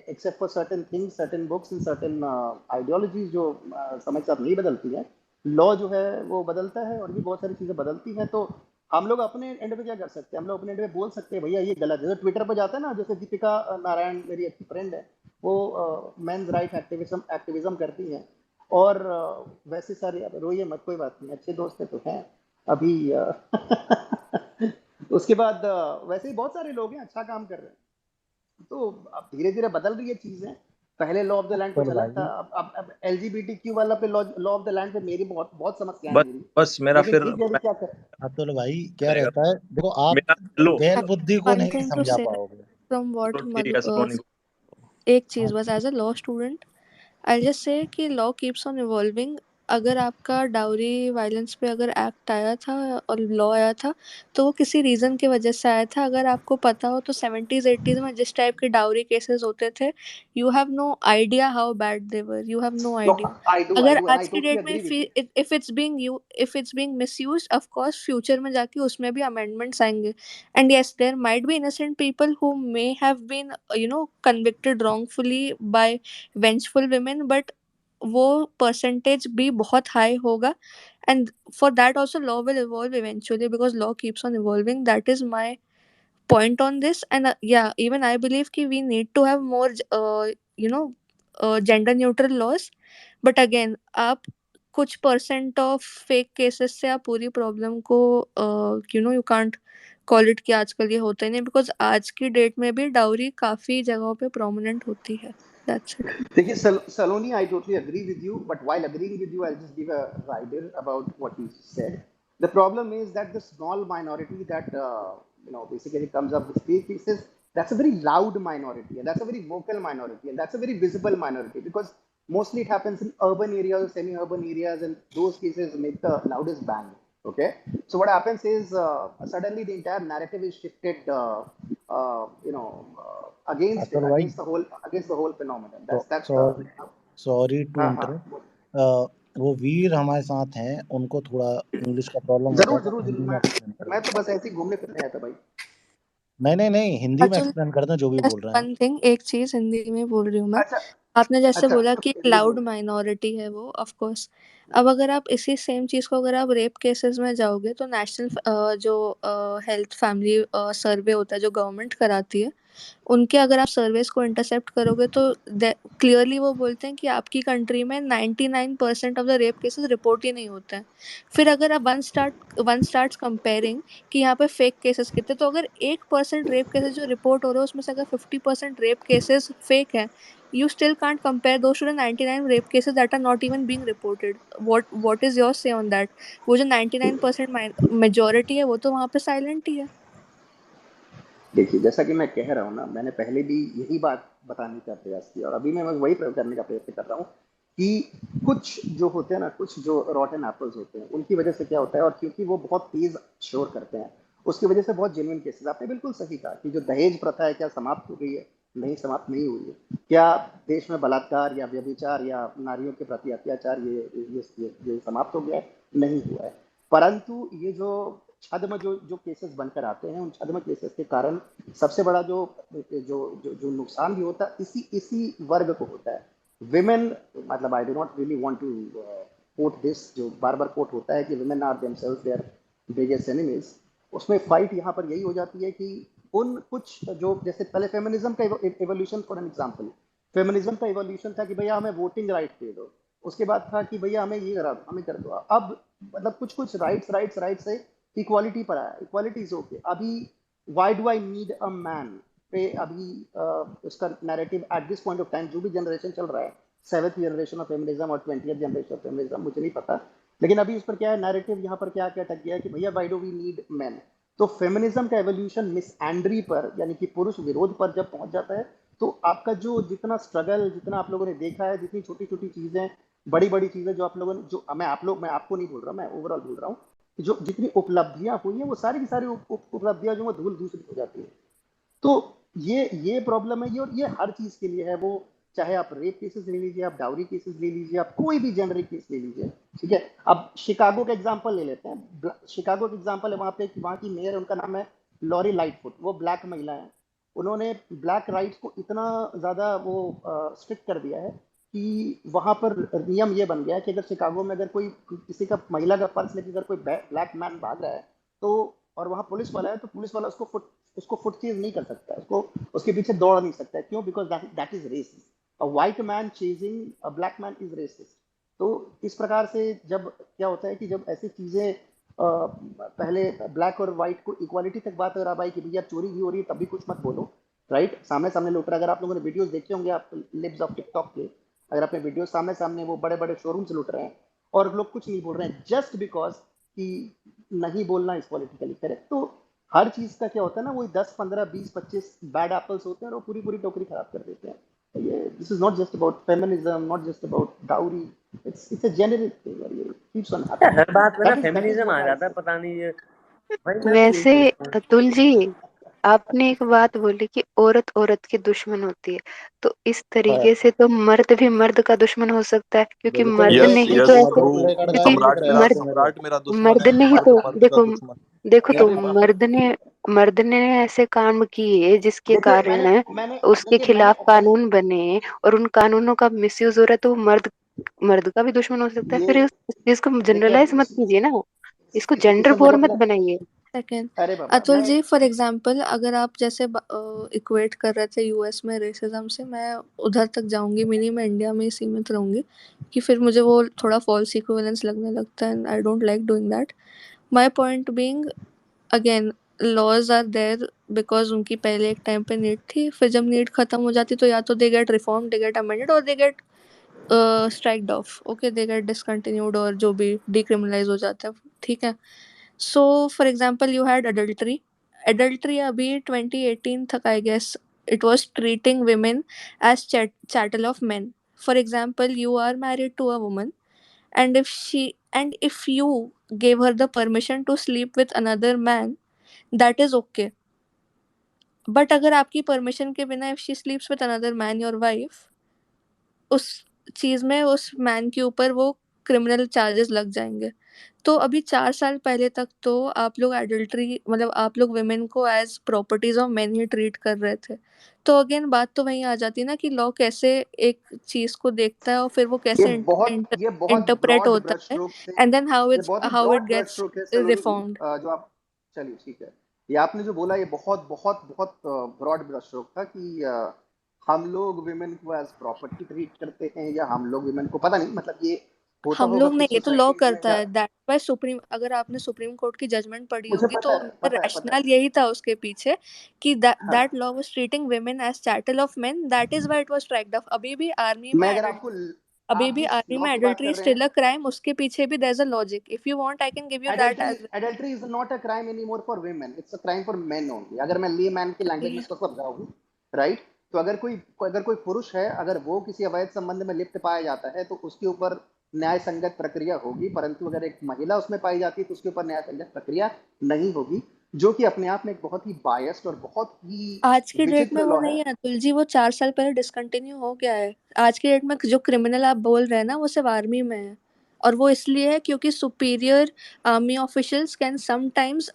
except for certain things, certain books and certain ideologies जो समय के साथ नहीं बदलती है, लॉ जो है वो बदलता है और भी बहुत सारी चीज़ें बदलती हैं। तो हम लोग अपने एंड पे क्या कर सकते हैं? हम लोग अपने एंड पे बोल सकते हैं भैया ये गलत है। जैसे ट्विटर पर जाता है ना, जैसे दीपिका नारायण मेरी अच्छी फ्रेंड है, वो मेंस राइट एक्टिविज्म करती हैं, और वैसे सारे, अब रोइए मत, कोई बात नहीं, अच्छे दोस्त है तो हैं अभी उसके बाद वैसे ही बहुत सारे लोग हैं अच्छा काम कर रहे हैं। तो अब धीरे धीरे बदल रही है चीजें। पहले लॉ ऑफ द लैंड तो कुछ अलग था, भाई अब एलजीबीटीक्यू वाला पे लॉ ऑफ द लैंड पे मेरी बहुत बहुत समस्याएं बस मेरी। बस मेरा लेकिन फिर ठीक है, अभी क्या करें। अतुल भाई क्या रहेगा रहता है, देखो आप मेरा। लो, गैर I बुद्धि को one नहीं thing to समझा say पाओगे। from चलो what ठीक है, सोनी। एक चीज़ बस, as a law student I just say कि लॉ कीप्स ऑन इवॉल्विंग। अगर आपका डाउरी वायलेंस पे अगर एक्ट आया था और लॉ आया था, तो वो किसी रीज़न की वजह से आया था। अगर आपको पता हो तो 70s 80s में जिस टाइप के डाउरी केसेस होते थे, you have no idea how bad they were, you have no no, idea. I अगर डू एंड आई आज की टोटली डेट में agree with you. If it's being misused, of course future में जाके उसमें भी अमेंडमेंट्स आएंगे। And yes, there might be innocent people who may have been convicted wrongfully by वेंचफुल women, but वो percentage भी बहुत हाई होगा and for that also law will evolve eventually, because law keeps on evolving. That is my point on this. And yeah, even I believe कि we need to have more you know gender neutral laws. but again, आप कुछ percent of fake cases से आप पूरी problem को you can't call it कि आजकल ये होता ही नहीं, बिकॉज आज की डेट में भी डाउरी काफी जगहों पे प्रोमिनेंट होती है. That's it. देखिए Saloni, I totally agree with you, but while agreeing with you, I'll just give a rider about what you said. The problem is that the small minority that basically comes up with fake cases, that's a very loud minority, and that's a very vocal minority, and that's a very visible minority, because mostly it happens in urban areas or semi-urban areas, and those cases make the loudest bang. Okay, so what happens is suddenly the entire narrative is shifted, against Atul भाई, the whole phenomenon. That's sorry to हाँ interrupt. वो वीर हमारे साथ हैं, उनको थोड़ा English का प्रॉब्लम जरूर होता है, जरूर हिंदी जरूर में एक्सप्लेन करें. मैं तो बस ऐसे ही घूमने फिरने आया था भाई. नहीं, हिंदी में अतुल, एक्सप्लेन करते हैं जो भी बोल रहे हैं. वन थिंग, एक चीज हिंदी में बोल रही हूँ मैं. अच्छा आपने जैसे अच्छा बोला तो कि हिंदी लाउड बोलो. माइनॉरिटी है वो, ऑफ कोर्स. अब अगर आप इसी सेम चीज को अगर आप रेप केसेस में जाओगे, तो नेशनल जो हेल्थ फैमिली सर्वे होता है जो गवर्नमेंट कराती है, उनके अगर आप सर्वेस को इंटरसेप्ट करोगे तो क्लियरली वो बोलते हैं कि आपकी कंट्री में 99% of the rape cases report ही नहीं होते हैं. फिर अगर आप वन स्टार्ट्स कंपेयरिंग कि यहाँ पे फेक केसेस कितने, तो अगर 1% रेप केसेस जो रिपोर्ट हो रहे हैं उसमें से अगर 50% रेप केसेस फेक है, you still can't compare those to the 99 rape cases that are not even being reported. What is your say on that? वो जो 99% मेजोरिटी है वो तो वहाँ पे साइलेंट ही है. देखिए, जैसा कि मैं कह रहा हूँ ना, मैंने पहले भी यही बात बताने का प्रयास किया, और अभी मैं बस वही प्रयोग करने का प्रयत्न कर रहा हूँ कि कुछ जो होते हैं ना, कुछ जो रॉटन एप्पल्स होते हैं, उनकी वजह से क्या होता है, और क्योंकि वो बहुत तेज शोर करते हैं, उसकी वजह से बहुत जेन्युइन केसेस. आपने बिल्कुल सही कहा कि जो दहेज प्रथा है, क्या समाप्त हो गई है? नहीं, समाप्त नहीं हुई है. क्या देश में बलात्कार या व्यभिचार या नारियों के प्रति अत्याचार ये समाप्त हो गया है? नहीं हुआ है. परंतु ये जो छद्म जो केसेस बनकर आते हैं, उन छद्म केसेस के कारण सबसे बड़ा जो जो जो, जो नुकसान भी होता है, इसी वर्ग को होता है. विमेन, मतलब I do not really want to quote this, जो बार बार कोट होता है कि women are themselves their biggest enemies. उसमें फाइट यहाँ पर यही हो जाती है कि उन कुछ जो, जैसे पहले फेमिनिज्म का evolution, for an example, feminism का एवोल्यूशन था कि भैया हमें वोटिंग राइट दे दो. उसके बाद था कि भैया हमें ये करा दो, हमें कर दो. अब मतलब कुछ राइट्स से इक्वालिटी पर आया. Equality is okay. अभी why do I need a man पे अभी उसका narrative at this point of time, जो भी जनरेशन चल रहा है, 7th जनरेशन ऑफ फेमिनिज्म और 20th जनरेशन ऑफ फेमिनिज्म, मुझे नहीं पता, लेकिन अभी उस पर क्या है नैरेटिव, यहाँ पर क्या क्या अटक गया है कि भैया why do we need man. तो फेमिनिज्म का एवोल्यूशन मिस एंड्री पर, यानी कि पुरुष विरोध पर जब पहुंच जाता है, तो आपका जो जितना स्ट्रगल, जितना आप लोगों ने देखा है, जितनी छोटी छोटी चीजें, बड़ी बड़ी चीजें जो आप लोगों ने, जो मैं आपको नहीं बोल रहा, मैं ओवरऑल बोल रहा हूँ, जो जितनी उपलब्धियां हुई हैं, वो सारी की सारी उपलब्धियां जो वो धूल दूसरी हो जाती है. तो ये प्रॉब्लम है ये, और ये हर चीज के लिए है. वो चाहे आप रेप केसेस ले लीजिए, आप डाउरी केसेस ले लीजिए, आप कोई भी जेनरिक केस ले लीजिए, ठीक है. अब शिकागो का एग्जांपल ले लेते हैं. शिकागो का एग्जांपल है, वहाँ की मेयर, उनका नाम है लॉरी लाइटफुट. वो ब्लैक महिला है. उन्होंने ब्लैक राइट्स को इतना ज्यादा वो स्ट्रिक्ट कर दिया है कि वहां पर नियम ये बन गया है कि अगर शिकागो में अगर कोई किसी का महिला का पर्स लेके अगर कोई ब्लैक मैन भाग रहा है, तो और वहाँ पुलिस वाला है, तो पुलिस वाला उसको फुट चेज नहीं कर सकता, उसके पीछे दौड़ नहीं सकता है. क्यों? Because that is resist. A white man chasing a black man is resist. तो इस प्रकार से जब क्या होता है कि जब ऐसी चीजें पहले ब्लैक और व्हाइट को इक्वालिटी तक बात अगर आप आई कि भैया चोरी भी हो रही है तब भी कुछ मत बोलो, राइट, सामने लूट रहा है. अगर आप लोगों ने वीडियोस देखे होंगे, आप लिप्स ऑफ टिकटॉक के, अगर आपने वीडियो सामने वो बड़े बड़े शोरूम से लूट रहे हैं और लोग कुछ नहीं बोल रहे हैं, जस्ट बिकॉज कि नहीं बोलना इज पॉलिटिकली करेक्ट. तो हर चीज का क्या होता है ना, वो 10 15 20 25 बैड एप्पल्स होते हैं और वो पूरी टोकरी खराब कर देते हैं. This is not just about feminism, not just about dowry, it's a generic thing, और ये कीप्स ऑन हैपनिंग. हर बात में ना फेमिनिज्म आ जाता है, पता नहीं ये भाई. मैं वैसे अतुल जी, आपने एक बात बोली कि औरत की दुश्मन होती है, तो इस तरीके से तो मर्द भी मर्द का दुश्मन हो सकता है, क्योंकि मर्द ने ही तो ऐसे, क्योंकि मर्द ने ही तो देखो तो मर्द ने ऐसे काम किए जिसके कारण उसके खिलाफ कानून बने, और उन कानूनों का मिसयूज हो रहा है, तो मर्द मर्द का भी दुश्मन हो सकता है। ये फिर इस चीज को देखिए जनरलाइज मत कीजिए ना, इसको जेंडर इसमें वॉर मुझे मत अपना बनाइए। सेकेंड अरे बाबा अतुल मैं जी, फॉर एग्जांपल अगर आप जैसे इक्वेट कर रहे थे यूएस में रेसिज्म से, मैं उधर तक जाऊंगी भी नहीं, मैं इंडिया में ही सीमित रहूंगी कि फिर मुझे वो थोड़ा फॉल्स इक्विवेलेंस लगने लगता है, I don't like doing that. My point being, again, laws are there because उनकी पहले एक टाइम पे नीड थी, फिर जब नीड खत्म हो जाती तो या तो they get reform, they get amended, और they get striked off, okay, they get discontinued, और जो भी डिक्रिमिनलाइज हो जाता है, ठीक है। So for example you had adultery. Adultery अभी 2018 तक I guess it was treating women as chattel of men. For example, you are married to a woman, and if you gave her the permission to sleep with another man, that is okay. But अगर आपकी permission के बिना if she sleeps with another man, your wife, उस चीज में उस man के ऊपर वो क्रिमिनल चार्जेस लग जाएंगे। तो अभी 4 साल पहले तक तो आप लोग एडल्ट्री, मतलब आप लोग women को एज प्रॉपर्टीज ऑफ मेन ही ट्रीट कर रहे थे। तो अगेन बात तो वहीं आ जाती है ना कि लॉ कैसे एक चीज को देखता है और फिर वो कैसे ये बहुत इंटरप्रेट ब्रॉड होता ब्रश है, स्ट्रोक से एंड देन ये बहुत ही how it broad brush gets stroke है सलोनी जी, रिफॉर्म्ड। जो आप चलिए ठीक है, ये आपने जो बोला ये बहुत बहुत बहुत ब्रॉड ब्रश स्ट्रोक था कि हम लोग विमेन को एज प्रॉपर्टी ट्रीट करते हैं या हम लोग विमेन को, पता नहीं, मतलब ये होता हम होगा लोग नहीं, कुछ ये तो लॉ सोसाइटीज में करता या है, दैट बाय सुप्रीम। अगर आपने सुप्रीम कोर्ट की जजमेंट पढ़ी मुझे होगी तो उनका पता है रैशनल यही था उसके पीछे कि हाँ। That law was treating women as chattel of men, that is why it was striked off. अभी भी आर्मी में मैं अगर एडल्ट्री, आपको अभी आप भी जिस आर्मी लॉ में की बात एडल्ट्री कर इज रहे हैं, स्टिल अ क्राइम, उसके पीछे भी there is a logic. If you want I can give you that as adultery is not a crime any more for women, it's a crime for men only. अगर मैं ले man की language में well. इसको समझाऊं, right, तो अगर कोई पुरुष है, अगर वो किसी अवैध संबंध में लिप्त पाया जाता है तो उसके ऊपर न्याय संगत प्रक्रिया होगी, परंतु अगर एक महिला उसमें पाई जाती है तो उसके ऊपर न्याय संगत प्रक्रिया नहीं होगी, जो कि अपने आप में एक बहुत ही बायस्ड और बहुत ही आज की डेट में विचित्र वो लॉ है। नहीं है अतुल जी, वो 4 साल पहले डिसकंटिन्यू हो गया है। आज की डेट में जो क्रिमिनल आप बोल रहे हैं ना, वो सिर्फ आर्मी में है, और वो इसलिए है क्योंकि superior army officials can sometimes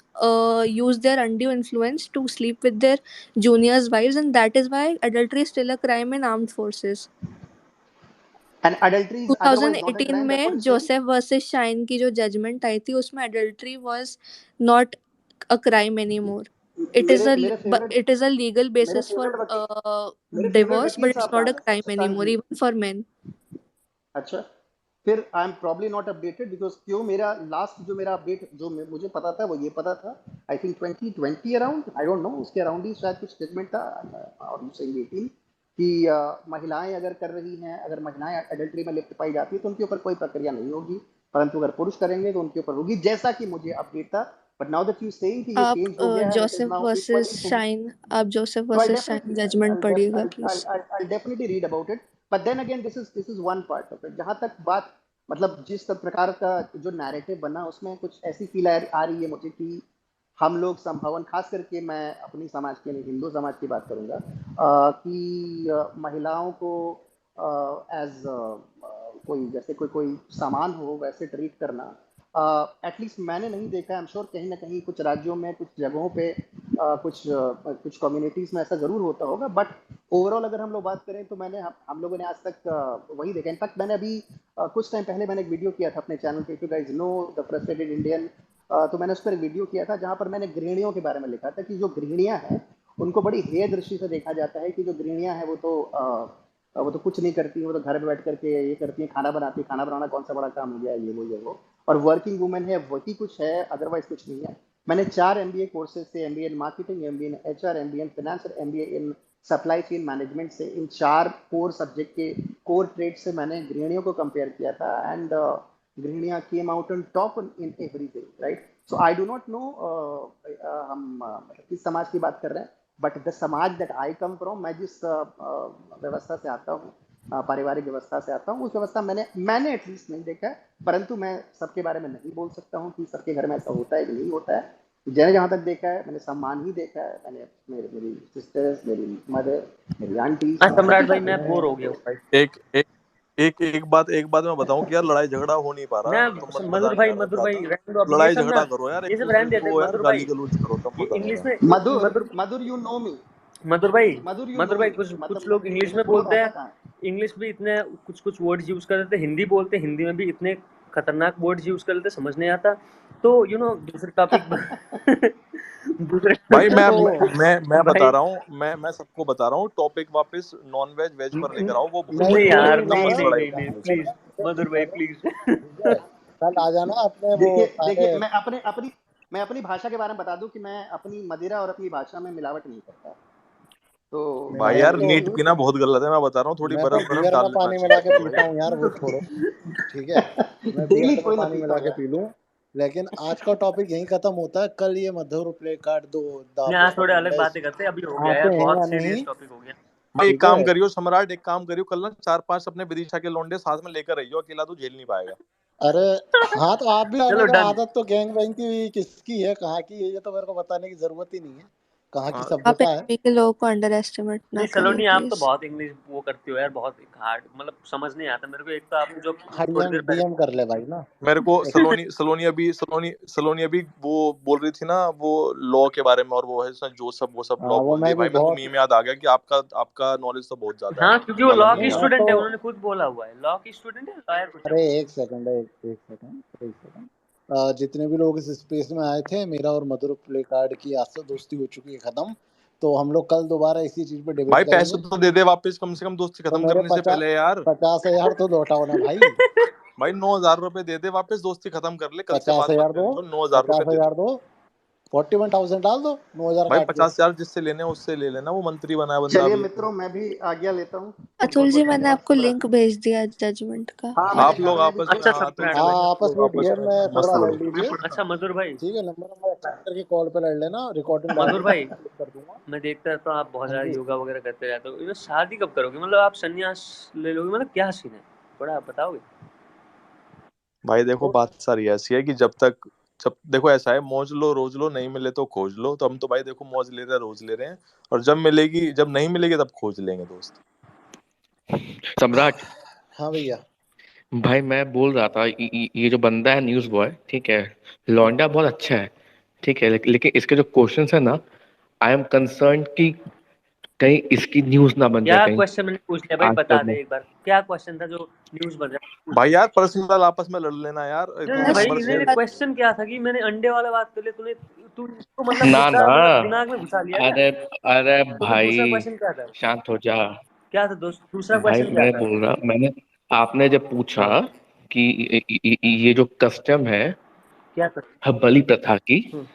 use their undue influence to sleep with their juniors wives, and that is why adultery is still a crime in armed forces. And adultery is otherwise not a 2018 crime, that's what ma'am is saying. Joseph versus Shine की जो judgement आई थी उसमें adultery was not a crime anymore. It is मेरे a मेरे favourite it is a legal मेरे basis for favourite वकील मेरे फेवरेट divorce, वकील but it's साहब not कहाँ a हैं, crime सतान anymore ji? even for men. अच्छा, फिर I am probably not updated because क्यों, मेरा लास्ट जो मेरा अपडेट जो मुझे पता था वो ये पता था, I think 2020 around, I don't know, उसके अराउंड ही शायद कुछ स्टेटमेंट था, और सेइंग 18 कि महिलाएं अगर कर रही हैं, अगर महिलाएं एडल्ट्री में लिप्त पाई जाती है तो उनके ऊपर कोई प्रक्रिया नहीं होगी, परंतु अगर पुरुष करेंगे तो उनके ऊपर होगी, जैसा कि मुझे अपडेट था। But now that you saying कि ये आप चेंज हो गया है, it is Joseph now versus equally. Shine, आप Joseph So I'll versus Shine definitely, judgment पढ़िएगा please. I'll definitely read about it. But then again, this is one part of it. जहाँ तक बात, मतलब जिस प्रकार का जो नैरेटिव बना उसमें कुछ ऐसी फील आ रही है मुझे कि हम लोग संभवन, खास करके मैं अपनी समाज के, हिंदू समाज की बात करूँगा, कि महिलाओं को एज कोई, जैसे कोई सामान हो वैसे ट्रीट करना, एटलीस्ट मैंने नहीं देखा, आई एम श्योर कहीं ना कहीं कुछ राज्यों में, कुछ जगहों पे, कुछ कम्युनिटीज़ में ऐसा ज़रूर होता होगा, बट ओवरऑल अगर हम लोग बात करें तो हम लोगों ने आज तक वही देखा। इनफैक्ट मैंने अभी कुछ टाइम पहले मैंने एक वीडियो किया था अपने चैनल पे, if you guys know the frustrated Indian, तो मैंने उस पर एक वीडियो किया था जहाँ पर मैंने गृहिणियों के बारे में लिखा था कि जो गृहिणियाँ हैं उनको बड़ी हेय दृष्टि से देखा जाता है कि जो गृहिणियाँ हैं वो तो कुछ नहीं करती, वो तो घर में बैठ करके ये करती हैं, खाना बनाती है, खाना बनाना कौन सा बड़ा काम हो गया, ये वो, और वर्किंग वुमेन है वही कुछ है, अदरवाइज कुछ नहीं है। मैंने 4 MBA कोर्सेज से, MBA in marketing, MBA in HR, MBA in finance और MBA in supply chain management से, इन 4 कोर सब्जेक्ट के कोर ट्रेड से मैंने गृहिणियों को कंपेयर किया था, एंड गृहिणियाँ came out on top in everything, right. So I do not know हम किस समाज की बात कर रहे हैं, बट द समाज दैट आई कम फ्रॉम, मैं जिस व्यवस्था से आता हूँ, पारिवारिक व्यवस्था से आता हूँ, उस व्यवस्था मैंने एटलीस्ट नहीं देखा है, परंतु मैं सबके बारे में नहीं बोल सकता हूँ कि सबके घर में ऐसा होता है कि नहीं होता है। मैंने जहाँ तक देखा है, मैंने सम्मान ही देखा है, मैंने मेरी सिस्टर्स, मेरी मदर, मेरी आंटी, सम्राट भाई मैं बोर हो गया हूँ भाई। एक बात मैं बताऊं कि यार लड़ाई झगड़ा हो नहीं पा रहा, तो मैं मजा नहीं आ रहा मधुर भाई ज्यादा। रहने दो, अभी ये लड़ाई सब ना, झगड़ा करो यार, ये एक सब दूसरे रहने देते को यार मधुर गाली भाई। गलौज करो, तब मजा इंग्लिश आएगा। में मधुर, यू नो मी, मधुर भाई मधुर, यू मधुर नो भाई मी, कुछ मतलब लोग इंग्लिश में तुम्हें बोलते भाषा हैं, कहाँ है? इंग्लिश भी इतने कुछ वर्ड्स यूज कर देते, हिंदी बोलते, हिंदी में भी इतने खतरनाक वर्ड्स यूज कर देते, समझ नहीं आता। तो दूसरे टॉपिक दूसरे भाई मैं तो मैं बता भाई रहा हूँ, मैं सबको बता रहा हूँ, टॉपिक वापस नॉन वेज वेज पर लेकर आओ, वो बहुत नहीं नहीं बढ़िया क्यों यार, रहेगा, नहीं ला तब नहीं मस्त रहे, नहीं लड़ाई नहीं होगी नहीं, इंग्लिश अपने पे। प्लीज पास है, मधुर भाई चलो, प्लीज। ठीक है, कल आ जाना अपने वो देखिए सारे। मैं अपनी भाषा के बारे में बता दूं कि मैं अपनी मदिरा और अपनी भाषा में मिलावट नहीं करता। तो भाई मैं यार मैं तो नीट पीना बहुत गलत है, मैं बता रहा हूँ, थोड़ी मैं तो बर्फ बर्फ बियर में डाल लेना पानी मिला के चाहिए भाई। पीता हूँ यार, वो छोड़ो, ठीक है, मैं डेली बियर में थोड़ी ना पानी पीता मिला हूँ के यार। पी लूँ। लेकिन आज का टॉपिक यहीं खत्म होता है, कल ये मधुर प्ले कार्ड दो द यहाँ थोड़े अलग बेस्ट बातें करते हैं, अभी हो गया आते यार, हैं या बहुत नहीं, सीरियस टॉपिक हो गया। भाई एक ठीक काम है। करियो सम्राट, एक काम करियो, कल ना 4-5 अपने विदिशा के लौंडे साथ में लेकर रहियो, अकेला तो झेल नहीं पाएगा। अरे हाँ, तो आप भी आने चलो का, डन। आदत तो गैंग वैंग की किसकी है, कहाँ की है, ये तो मेरे को बताने की जरूरत ही नहीं है, कहाँ की हाँ, आप सभ्यता है। एमपी के लोगों को अंडर एस्टिमेट ना नहीं करिए सलोनी, आप तो प्लीज। बहुत इंग्लिश वो करती हो यार, बहुत हार्ड, मतलब समझ नहीं आता मेरे को। एक तो आपने जो थोड़ी हरियम देर पहले डीएम कर ले भाई ना, मेरे को एक सलोनी अभी वो बोल रही थी ना, वो लॉ के बारे में, और वो है उसने जोसेफ वो सब लॉ वो बोल दिए मैं भी भाई, मेरे को बहुत, मीम याद आ गया कि आपका आपका नॉलेज तो बहुत ज्यादा है, हाँ, क्योंकि वो मालूम लॉ नहीं की नहीं क्या। मैं स्टूडेंट तो, है, उन्होंने खुद बोला हुआ है, लॉ की स्टूडेंट है, लॉयर कुछ है अरे वो। एक सेकंड, जितने भी लोग इस स्पेस में आए थे, मेरा और मधुर प्ले कार्ड की आज से दोस्ती हो चुकी है खत्म, तो हम लोग कल दोबारा इसी चीज पे डिबेट भाई पैसे करेंगे। तो दे दे वापस, कम से कम दोस्ती तो खत्म मेरे करने से पहले यार। 50,000 तो लौटाओ ना भाई, भाई 9,000 रुपए दे दे वापस, दोस्ती खत्म कर ले, कल से पचास बात मत हजार दो, करियो, 9,000 रुपए दे 50,000 दे। दो, 41,000 डाल दो, 9,000 भाई काट के। 50,000 जिससे लेने हैं उससे ले लेना, वो मंत्री बना है बंदा चलिए अभी। मित्रों, मैं भी आज्ञा लेता हूँ। बहुत अतुल जी बहुत मैंने धन्यवाद आपको शुभ लिंक रात्रि। भेज दिया जजमेंट का। हाँ आप लोग मैंने अभी आपस में, अच्छा हाँ तो सम्राट कोई भाई। नहीं, हाँ, आप आपस लोग में आपस डीएम में में मस्त थोड़ा लड़ लड़ो। लीजिए, अच्छा मधुर भाई, ठीक है, नंबर नंबर एक्सचेंज करके कॉल पे लड़ लेना, रिकॉर्डिंग डाल मधुर देना, भाई, मैं क्लिक कर दूंगा। मैं देखता रहता हूँ आप बहुत हाँ ज़्यादा जी, योगा वगैरह करते रहते हो, शादी कब करोगे, मतलब आप संन्यास ले लोगे, मतलब क्या सीन है, थोड़ा आप बताओगे। भाई देखो बात सारी ऐसी है कि जब देखो ऐसा है, मौज लो रोज लो, नहीं मिले तो खोज लो, तो हम तो भाई देखो मौज ले रहे हैं, रोज ले रहे हैं, और जब मिलेगी, जब नहीं मिलेगी तब खोज लेंगे दोस्त। सम्राट हाँ भैया, भाई, मैं बोल रहा था ये जो बंदा है न्यूज़ बॉय, ठीक है, लौंडा बहुत अच्छा है, ठीक है, लेकिन इसके जो क्वेश्चंस है ना, आई एम कंसर्न कि कहीं इसकी न्यूज़ ना बन जाए क्या कहीं क्वेश्चन मैंने पूछ लिया भाई, आज बता तक में। दे एक बार, क्या क्वेश्चन था जो न्यूज़ बन रहा है, पूछ। भाई यार पर्सनल आपस में लड़ लेना यार, नहीं इतना नहीं भाई, नंबर नहीं शेयर। क्वेश्चन क्या था कि मैंने अंडे वाला बात कर लिया, तूने तू तो मतलब ना मुद्दा ना, मतलब दिमाग में घुसा लिया क्या। अरे अरे तो फिर दूसरा भाई, क्वेश्चन क्या था, शांत हो जा क्या था दोस्त, दूसरा भाई। क्वेश्चन क्या मैं था। बोल रहा, मैंने आपने जब पूछा हाँ, कि ये जो कस्टम है क्या था। बलि प्रथा की हम्म।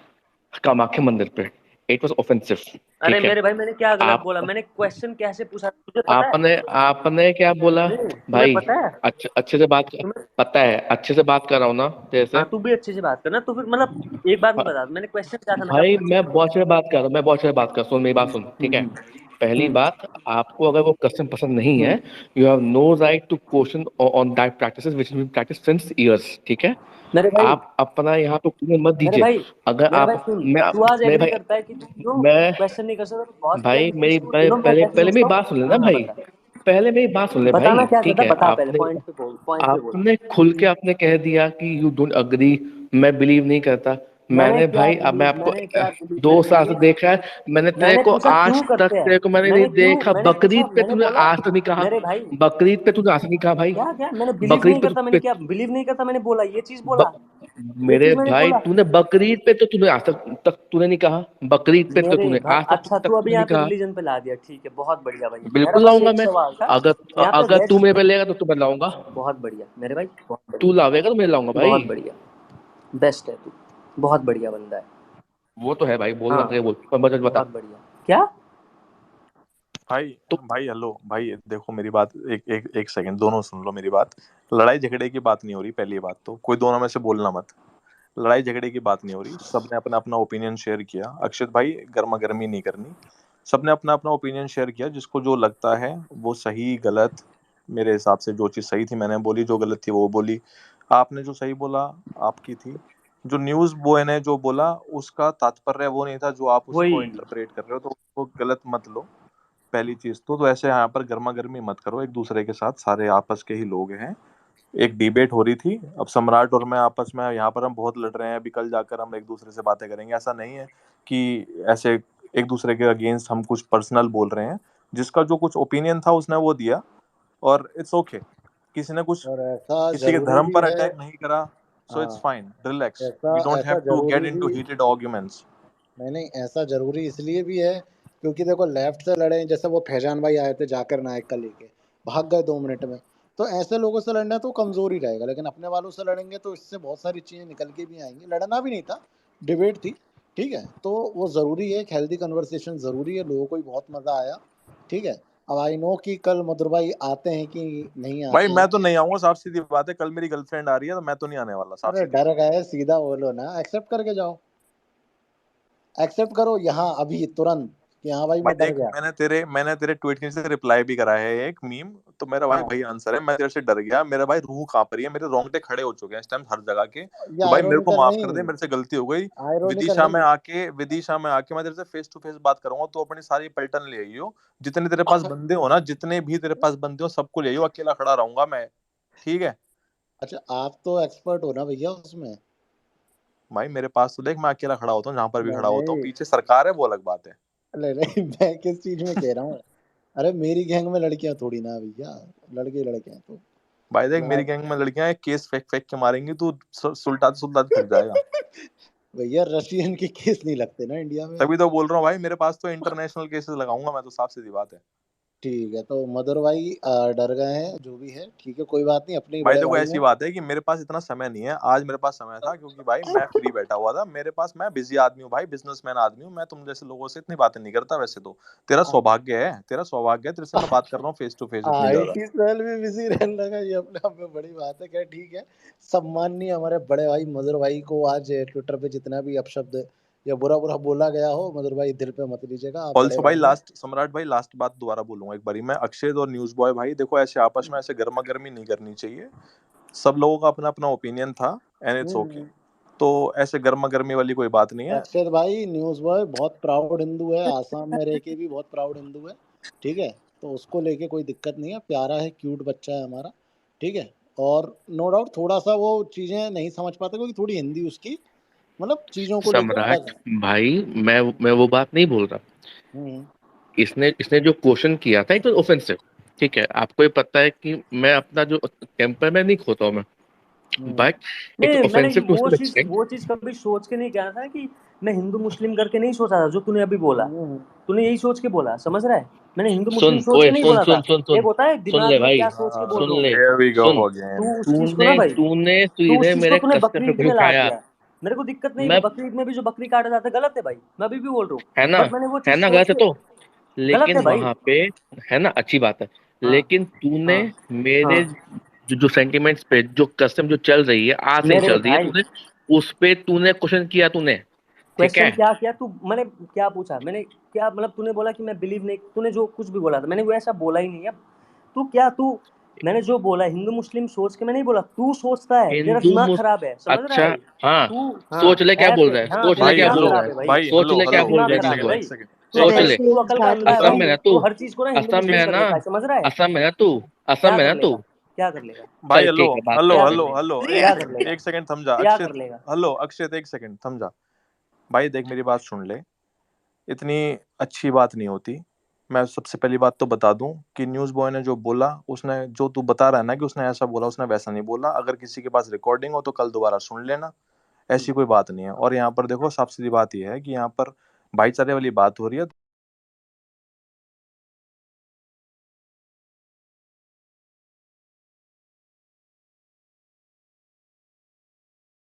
कामाख्या मंदिर पे, इट वाज ऑफेंसिव, अरे ठीक है। मेरे भाई, मैंने क्या गलत आप बोला, मैंने क्वेश्चन कैसे पूछा तुझे पता है। आपने आपने क्या बोला नहीं तुम्हें भाई? पता है, अच्छे से बात कर, तुम्हें। पता है, अच्छे से बात कर रहा हूँ ना तेरे से। हाँ, तू भी अच्छे से बात करना, तो फिर मतलब एक बात में बता, मैंने क्वेश्चन क्या था मेरा, भाई पूछ। मैं बहुत अच्छे से बात कर रहा हूँ, मैं बहुत अच्छे से बात कर, सुन मेरी बात सुन, ठीक है। हम्म पहली हम्म बात, आपको अगर वो कस्टम पसंद नहीं हम्म है, you have no right to question on that practices which have been practised since years, ठीक है। मेरे भाई, आप अपना यहाँ पे opinion मत मेरे दीजिए। भाई, अगर मेरे भाई आप सुन, मैं तू आज मेरे एग्री भाई करता है कि तू क्यों मैं क्वेश्चन नहीं कर सकता, तो बहुत भाई क्या मेरी मैं पहले कैसे पहले मेरी सोचता बात सुन लेना हूँ। हाँ भाई, बता, पहले मेरी बात सुन ले बताना भाई, क्या ठीक कहता, है। बता पहले, आपने पॉइंट पे बोल, पॉइंट पे बोल। आपने खुल के आपने कह दिया कि यू डोंट अग्री, मैं बिलीव नहीं करता। मैंने मैंने क्या भाई, अब मैं बिलीव, आपको मैंने क्या बिलीव, दो मैंने साल से बिलीव, देखा है, मैंने तेरे मैंने को पूछा क्यों आज तक, करते हैं, तेरे को मैंने नहीं मैंने क्यों, देखा, मैंने पूछा, बकरीद पे मैंने तूने बोला, आज तक नहीं कहा, मेरे भाई, बकरीद पे तूने आज तक नहीं कहा भाई, क्या क्या मैंने बिलीव बकरीद नहीं पे, करता, मैंने क्या बिलीव नहीं करता, मैंने बोला ये चीज, बोला ब, ये मेरे चीज मैंने भाई बोला। तूने बकरीद पे तो तूने आज तक तूने नहीं कहा, बकरीद पे तो मेरे तूने भाई, आज तक अच्छा तू तक अभी तूने यहाँ नहीं पे कहा। रिलीजन पे ला दिया, ठीक है, बहुत बढ़िया भाई, मेरा बिल्कुल बस लाऊंगा एक मैं, सवाल था अगर यहाँ पे, अगर तू रेड, मेरे पे लेगा तो मैं लाऊंगा, बहुत बढ़िया मेरे भाई, बहुत तू बढ़िया, लावेगा तो मैं लाऊंगा भाई। बहुत बढ़िया, बेस्ट है तू, बहुत बढ़िया बंदा है। वो तो है भाई, बोलना हाँ, चाहिए, बोल पर बता बता। बहुत बढ़िया, क्या। भाई तो भाई हेलो भाई, देखो मेरी बात, एक एक एक सेकंड, दोनों सुन लो मेरी बात। लड़ाई झगड़े की बात नहीं हो रही, पहली बात तो कोई दोनों में से बोलना मत। लड़ाई झगड़े की बात नहीं हो रही, सबने अपना अपना ओपिनियन शेयर किया, अक्षित भाई गर्मा गर्मी नहीं करनी। सबने अपना अपना ओपिनियन शेयर किया, जिसको जो लगता है वो सही गलत, मेरे हिसाब से जो चीज़ सही थी मैंने बोली, जो गलत थी वो बोली। आपने जो सही बोला आपकी थी, जो न्यूज़ बॉय ने जो बोला उसका तात्पर्य वो नहीं था जो आप उसको वही, इंटरप्रेट कर रहे हो, तो उसको गलत मत लो। पहली चीज तो ऐसे यहाँ पर गर्मा गर्मी मत करो एक दूसरे के साथ, सारे आपस के ही लोग हैं। एक डिबेट हो रही थी, अब सम्राट और मैं आपस में यहाँ पर हम बहुत लड़ रहे हैं, अभी कल जाकर हम एक दूसरे से बातें करेंगे, ऐसा नहीं है कि ऐसे एक दूसरे के अगेंस्ट हम कुछ पर्सनल बोल रहे हैं। जिसका जो कुछ ओपिनियन था उसने वो दिया, और इट्स ओके किसी ने कुछ और ऐसा किसी के जरूरी धर्म भी पर है। अटैक नहीं करा, सो इट्स हाँ, फाइन, रिलैक्स, ऐसा वी डोंट ऐसा हैव टू गेट जरूरी इनटू भी हीटेड आर्गुमेंट्स। नहीं, ऐसा जरूरी इसलिए भी है क्योंकि देखो लेफ्ट से लड़े, जैसे वो फैजान भाई आए थे जाकिर नायक का लेके, भाग गए 2 मिनट में। तो ऐसे लोगों से लड़ना तो कमजोर ही रहेगा, लेकिन अपने वालों से लड़ेंगे तो इससे बहुत सारी चीजें निकल के भी आएंगी। लड़ना भी नहीं था, डिबेट थी, ठीक है। तो वो जरूरी है, एक हेल्दी कन्वर्सेशन जरूरी है, लोगों को भी बहुत मजा आया, ठीक है। अब आई नो कि कल मधुर भाई आते हैं कि नहीं भाई आते मैं हैं। तो नहीं आऊंगा, साफ सीधी बात है, कल मेरी गर्लफ्रेंड आ रही है तो मैं तो नहीं आने वाला, साफ अरे सीधी डर बात। गए, सीधा बोलो ना, एक्सेप्ट करके जाओ, एक्सेप्ट करो यहाँ अभी तुरंत कि हाँ भाई भाई मैं डर देख, गया। मैंने तेरे ट्वीट के नीचे रिप्लाई भी करा है एक मीम, तो मेरा भाई हाँ, वही आंसर है, मैं तेरे से डर गया, मेरा भाई रूह कांप रही है, मेरे रोंगटे खड़े हो चुके हैं इस टाइम हर जगह के। ये तो भाई मेरे को आयरोनिकल माफ कर नहीं, दे, मेरे से गलती हो गई। आयरोनिकल विदिशा में नहीं। आके विदिशा में आके मैं तेरे से फेस टू फेस बात करूंगा, तो अपनी सारी पलटन ले आइयो, जितने तेरे पास बंदे हो ना, जितने भी तेरे पास बंदे हो सबको ले आइयो, अकेला खड़ा रहूंगा मैं, ठीक है। अच्छा, आप तो एक्सपर्ट हो ना भैया उसमें। भाई मेरे पास तो देख, मैं अकेला खड़ा होता हूँ जहां पर भी नहीं खड़ा होता हूँ, नहीं, पीछे सरकार है वो अलग बात है। नहीं नहीं, मैं किस चीज में कह रहा हूँ। अरे मेरी गैंग में लड़कियां थोड़ी ना भैया, लड़के ही लड़के हैं तो भाई देख, मैं। मेरी गैंग में लड़कियां एक केस फेंक फेंक के मारेंगी, तू सुलटाते सुलटाते थक जाएगा। भैया रशियन के केस नहीं लगते ना इंडिया में। तभी तो बोल रहा हूँ भाई, मेरे पास तो इंटरनेशनल केसेस लगाऊंगा मैं तो, साफ सीधी बात है। ठीक है, तो मधुर भाई डर गए हैं, जो भी है ठीक है, कोई बात नहीं, अपने ही भाई बड़े देखो भाई ऐसी हैं। बात है कि मेरे पास इतना समय नहीं है, आज मेरे पास समय था क्योंकि भाई मैं फ्री बैठा हुआ था मेरे पास, मैं बिजी आदमी हूँ भाई, बिजनेसमैन आदमी हूँ मैं, तुम जैसे लोगों से इतनी बातें नहीं करता वैसे तो। तेरा सौभाग्य है, तेरा सौभाग्य है, तेरे से मैं बात कर रहा हूँ फेस टू फेस इतनी ज्यादा। आईटी सेल भी बिजी रहने लगा, ये अपने आप में बड़ी बात है। क्या ठीक है, सम्माननीय हमारे बड़े भाई मधुर भाई को आज ट्विटर पे जितना भी अपशब्द या बुरा बुरा बोला गया हो, मधुर भाई दिल पे मत लीजिएगा, आप बड़े ऑल्सो भाई भाई हैं। लास्ट, सम्राट भाई लास्ट बात दोबारा बोलूंगा एक बारी मैं, अक्षय और न्यूज बॉय भाई देखो, ऐसे आपस में ऐसे गर्मा गर्मी नहीं करनी चाहिए, सब लोगों का अपना अपना ओपिनियन था एंड इट्स ओके, हम्म। तो ऐसे गर्मा गर्मी वाली कोई बात नहीं है। अक्षत भाई न्यूज़ बॉय बहुत प्राउड हिंदू है, आसाम में रह के भी बहुत प्राउड हिंदू है, ठीक है। तो उसको लेके कोई दिक्कत नहीं है, प्यारा है, क्यूट बच्चा है हमारा, ठीक है। और नो डाउट थोड़ा सा वो चीज़ें नहीं समझ पाते क्योंकि थोड़ी हिंदी उसकी मतलब चीज़ों को लेके अलग सम्राट है। भाई, मैं वो बात नहीं बोल रहा। हम्म इसने इसने जो क्वेश्चन किया था, एक तो ऑफेंसिव, ठीक है, आपको ये पता है कि मैं अपना जो टेम्पर में नहीं खोता हूँ मैं, हम्म बट एक तो नहीं, मैंने ऑफेंसिव टू सम एक्सटेंट। वो चीज कभी सोच के नहीं कहा था कि मैं हिंदू मुस्लिम करके नहीं सोचा था, जो तूने अभी बोला, हम्म, तूने यही सोच के बोला, समझ रहा है। मैंने हिंदू मुस्लिम सुन सोच ओए, के नहीं सुन बोला सुन था। सुन एक सुन होता है सुन दिमाग ले में भाई, क्या सोच के बोल सुन रहा हूँ, ले, हियर वी गो सुन। अगेन। तू उस चीज को ना तूने भाई, तूने तो उस तूने चीज को मेरे तूने कस्टम पे बकरीद कुछ में ला उठाया। दिया। मेरे को दिक्कत नहीं है, मैं, बकरीद में भी जो बकरी काटा जाता है गलत है भाई, मैं अभी भी बोल रहा हूँ, है ना, बट मैंने वो चीज सोच गलत है के, तो, गलत है लेकिन भाई। वहां पे, है ना, अच्छी बात है, हाँ लेकिन तूने हाँ हाँ, मेरे जो सेंटिमेंट्स पे, जो कस्टम जो चल रही है, आज से ही मेरे चल रही है, भाई तूने उस पे तूने क्वेश्चन किया तूने, ठीक क्वेश्चन है। क्या किया तू, मैंने क्या पूछा, मैंने क्या मतलब, तूने बोला कि मैं बिलीव नहीं, तूने जो कुछ भी बोला था मैंने वो ऐसा बोला ही नहीं है। तू क्या तू, मैंने जो बोला हिंदू मुस्लिम सोच के मैं नहीं बोला, तू सोचता है, तेरा हिंदू दिमाग मुस खराब है, समझ रहा अच्छा, है हाँ, तू। हाँ सोच ले क्या बोल ऐसे, रहा है, हाँ सोच तेरा ले भाई क्या दिमाग बोल हेलो, रहा खराब है, है भाई, भाई सोच हेलो ले क्या तेरा हेलो, बोल दिमाग रहा है एक खराब न्यूज़ है सेकंड बॉय, भाई। एक सेकंड तू सोच वैसे ले। तू अकलमंद है असम भाई, जाकिर में है तू तू, हर चीज को ना हिंदू असम में मुस्लिम है कर ना, देता है, समझ रहा है। असम में है तू, असम क्या में कर है तू। लेगा, क्या कर लेगा, भाई चल हेलो ठीक है, बात हेलो करते क्या हैं। कर हेलो लेगा, हेलो, क्या कर लेगा, एक सेकंड समझा क्या अक्षित, कर लेगा। हेलो अक्षित, एक सेकंड समझा। भाई देख मेरी बात सुन ले, इतनी अच्छी बात नहीं होती। मैं सबसे पहली बात तो बता दूं कि न्यूज़ बॉय ने जो बोला, उसने जो तू बता रहा है ना कि उसने ऐसा बोला, उसने वैसा नहीं बोला, अगर किसी के पास रिकॉर्डिंग हो तो कल दोबारा सुन लेना, ऐसी कोई बात नहीं है। और यहाँ पर देखो साफ सीधी बात यह है कि यहाँ पर भाईचारे वाली बात हो रही है,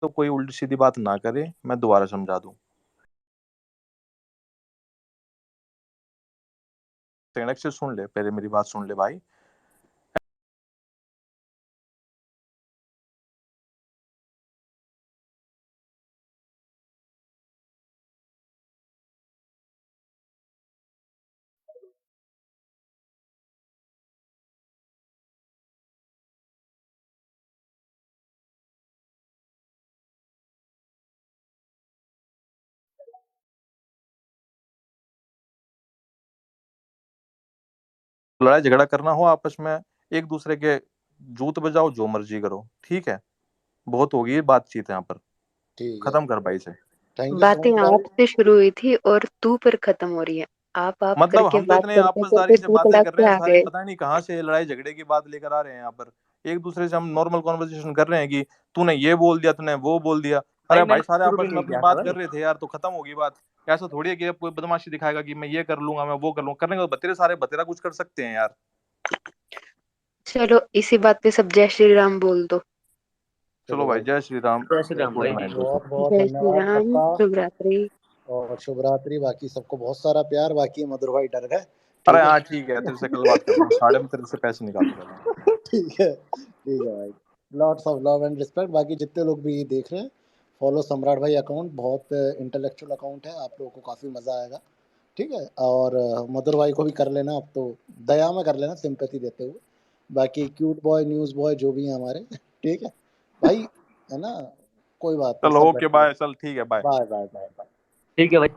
तो कोई उल्टी सीधी बात ना करे, मैं दोबारा समझा दूं। सेकंड से सुन ले, पहले मेरी बात सुन ले भाई। लड़ाई झगड़ा करना हो आपस में, एक दूसरे के जूत बजाओ, जो मर्जी करो, ठीक है, बहुत होगी ये बातचीत यहाँ पर, ठीक है, खत्म कर भाई से। थैंक यू सो बातें मच भाई। आपसे शुरू हुई थी और तू पर खत्म हो रही है। आप मतलब करके हम तो बात इतने करते आपसदारी करते से तू बातें तड़ाक कर के रहे हैं आ सारी, गए। पता नहीं कहाँ से लड़ाई झगड़े की बात लेकर आ रहे हैं यहाँ पर। एक दूसरे से हम नॉर्मल कॉन्वर्सेशन कर रहे हैं कि तूने ये बोल दिया, तूने वो बोल दिया। भाई अरे मैंने भाई सारे शुरू भी आपस में नहीं अपनी किया था बात भाई। कर रहे थे यार, तो खत्म होगी बात। ऐसा थोड़ी है कि अब कोई बदमाशी दिखाएगा कि मैं ये कर लूंगा, मैं वो कर लूंगा। करने को बतेरे सारे बतेरा कुछ कर सकते हैं यार। चलो इसी बात पे सब जय श्री राम बोल दो। चलो भाई, जय श्री राम, जय श्री राम गुड भाई। नाइट। बहुत बहुत जय श्री धन्यवाद राम, सबका शुभ रात्रि। और शुभ रात्रि। बाकी सबको बहुत सारा प्यार। बाकी मधुर भाई डर गए, अरे ठीक है। हाँ ठीक है, तेरे से कल बात करता हूँ, साढ़े में तेरे से पैसे निकालूंगा पहले। ठीक है भाई। Lots of love and respect. बाकी जितने लोग भी ये देख रहे हैं, फॉलो सम्राट भाई अकाउंट, बहुत इंटेलेक्चुअल अकाउंट है, आप लोगों को काफ़ी मज़ा आएगा, ठीक है। और मधुर भाई को भी कर लेना, अब तो दया में कर लेना, सिंपैथी देते हुए। बाकी क्यूट बॉय, न्यूज़ बॉय जो भी हैं हमारे, ठीक है भाई, है ना, कोई बात नहीं, चलो सब ओके, बढ़िया। बाय, चल ठीक है, bye. Bye bye bye bye. ठीक है भाई।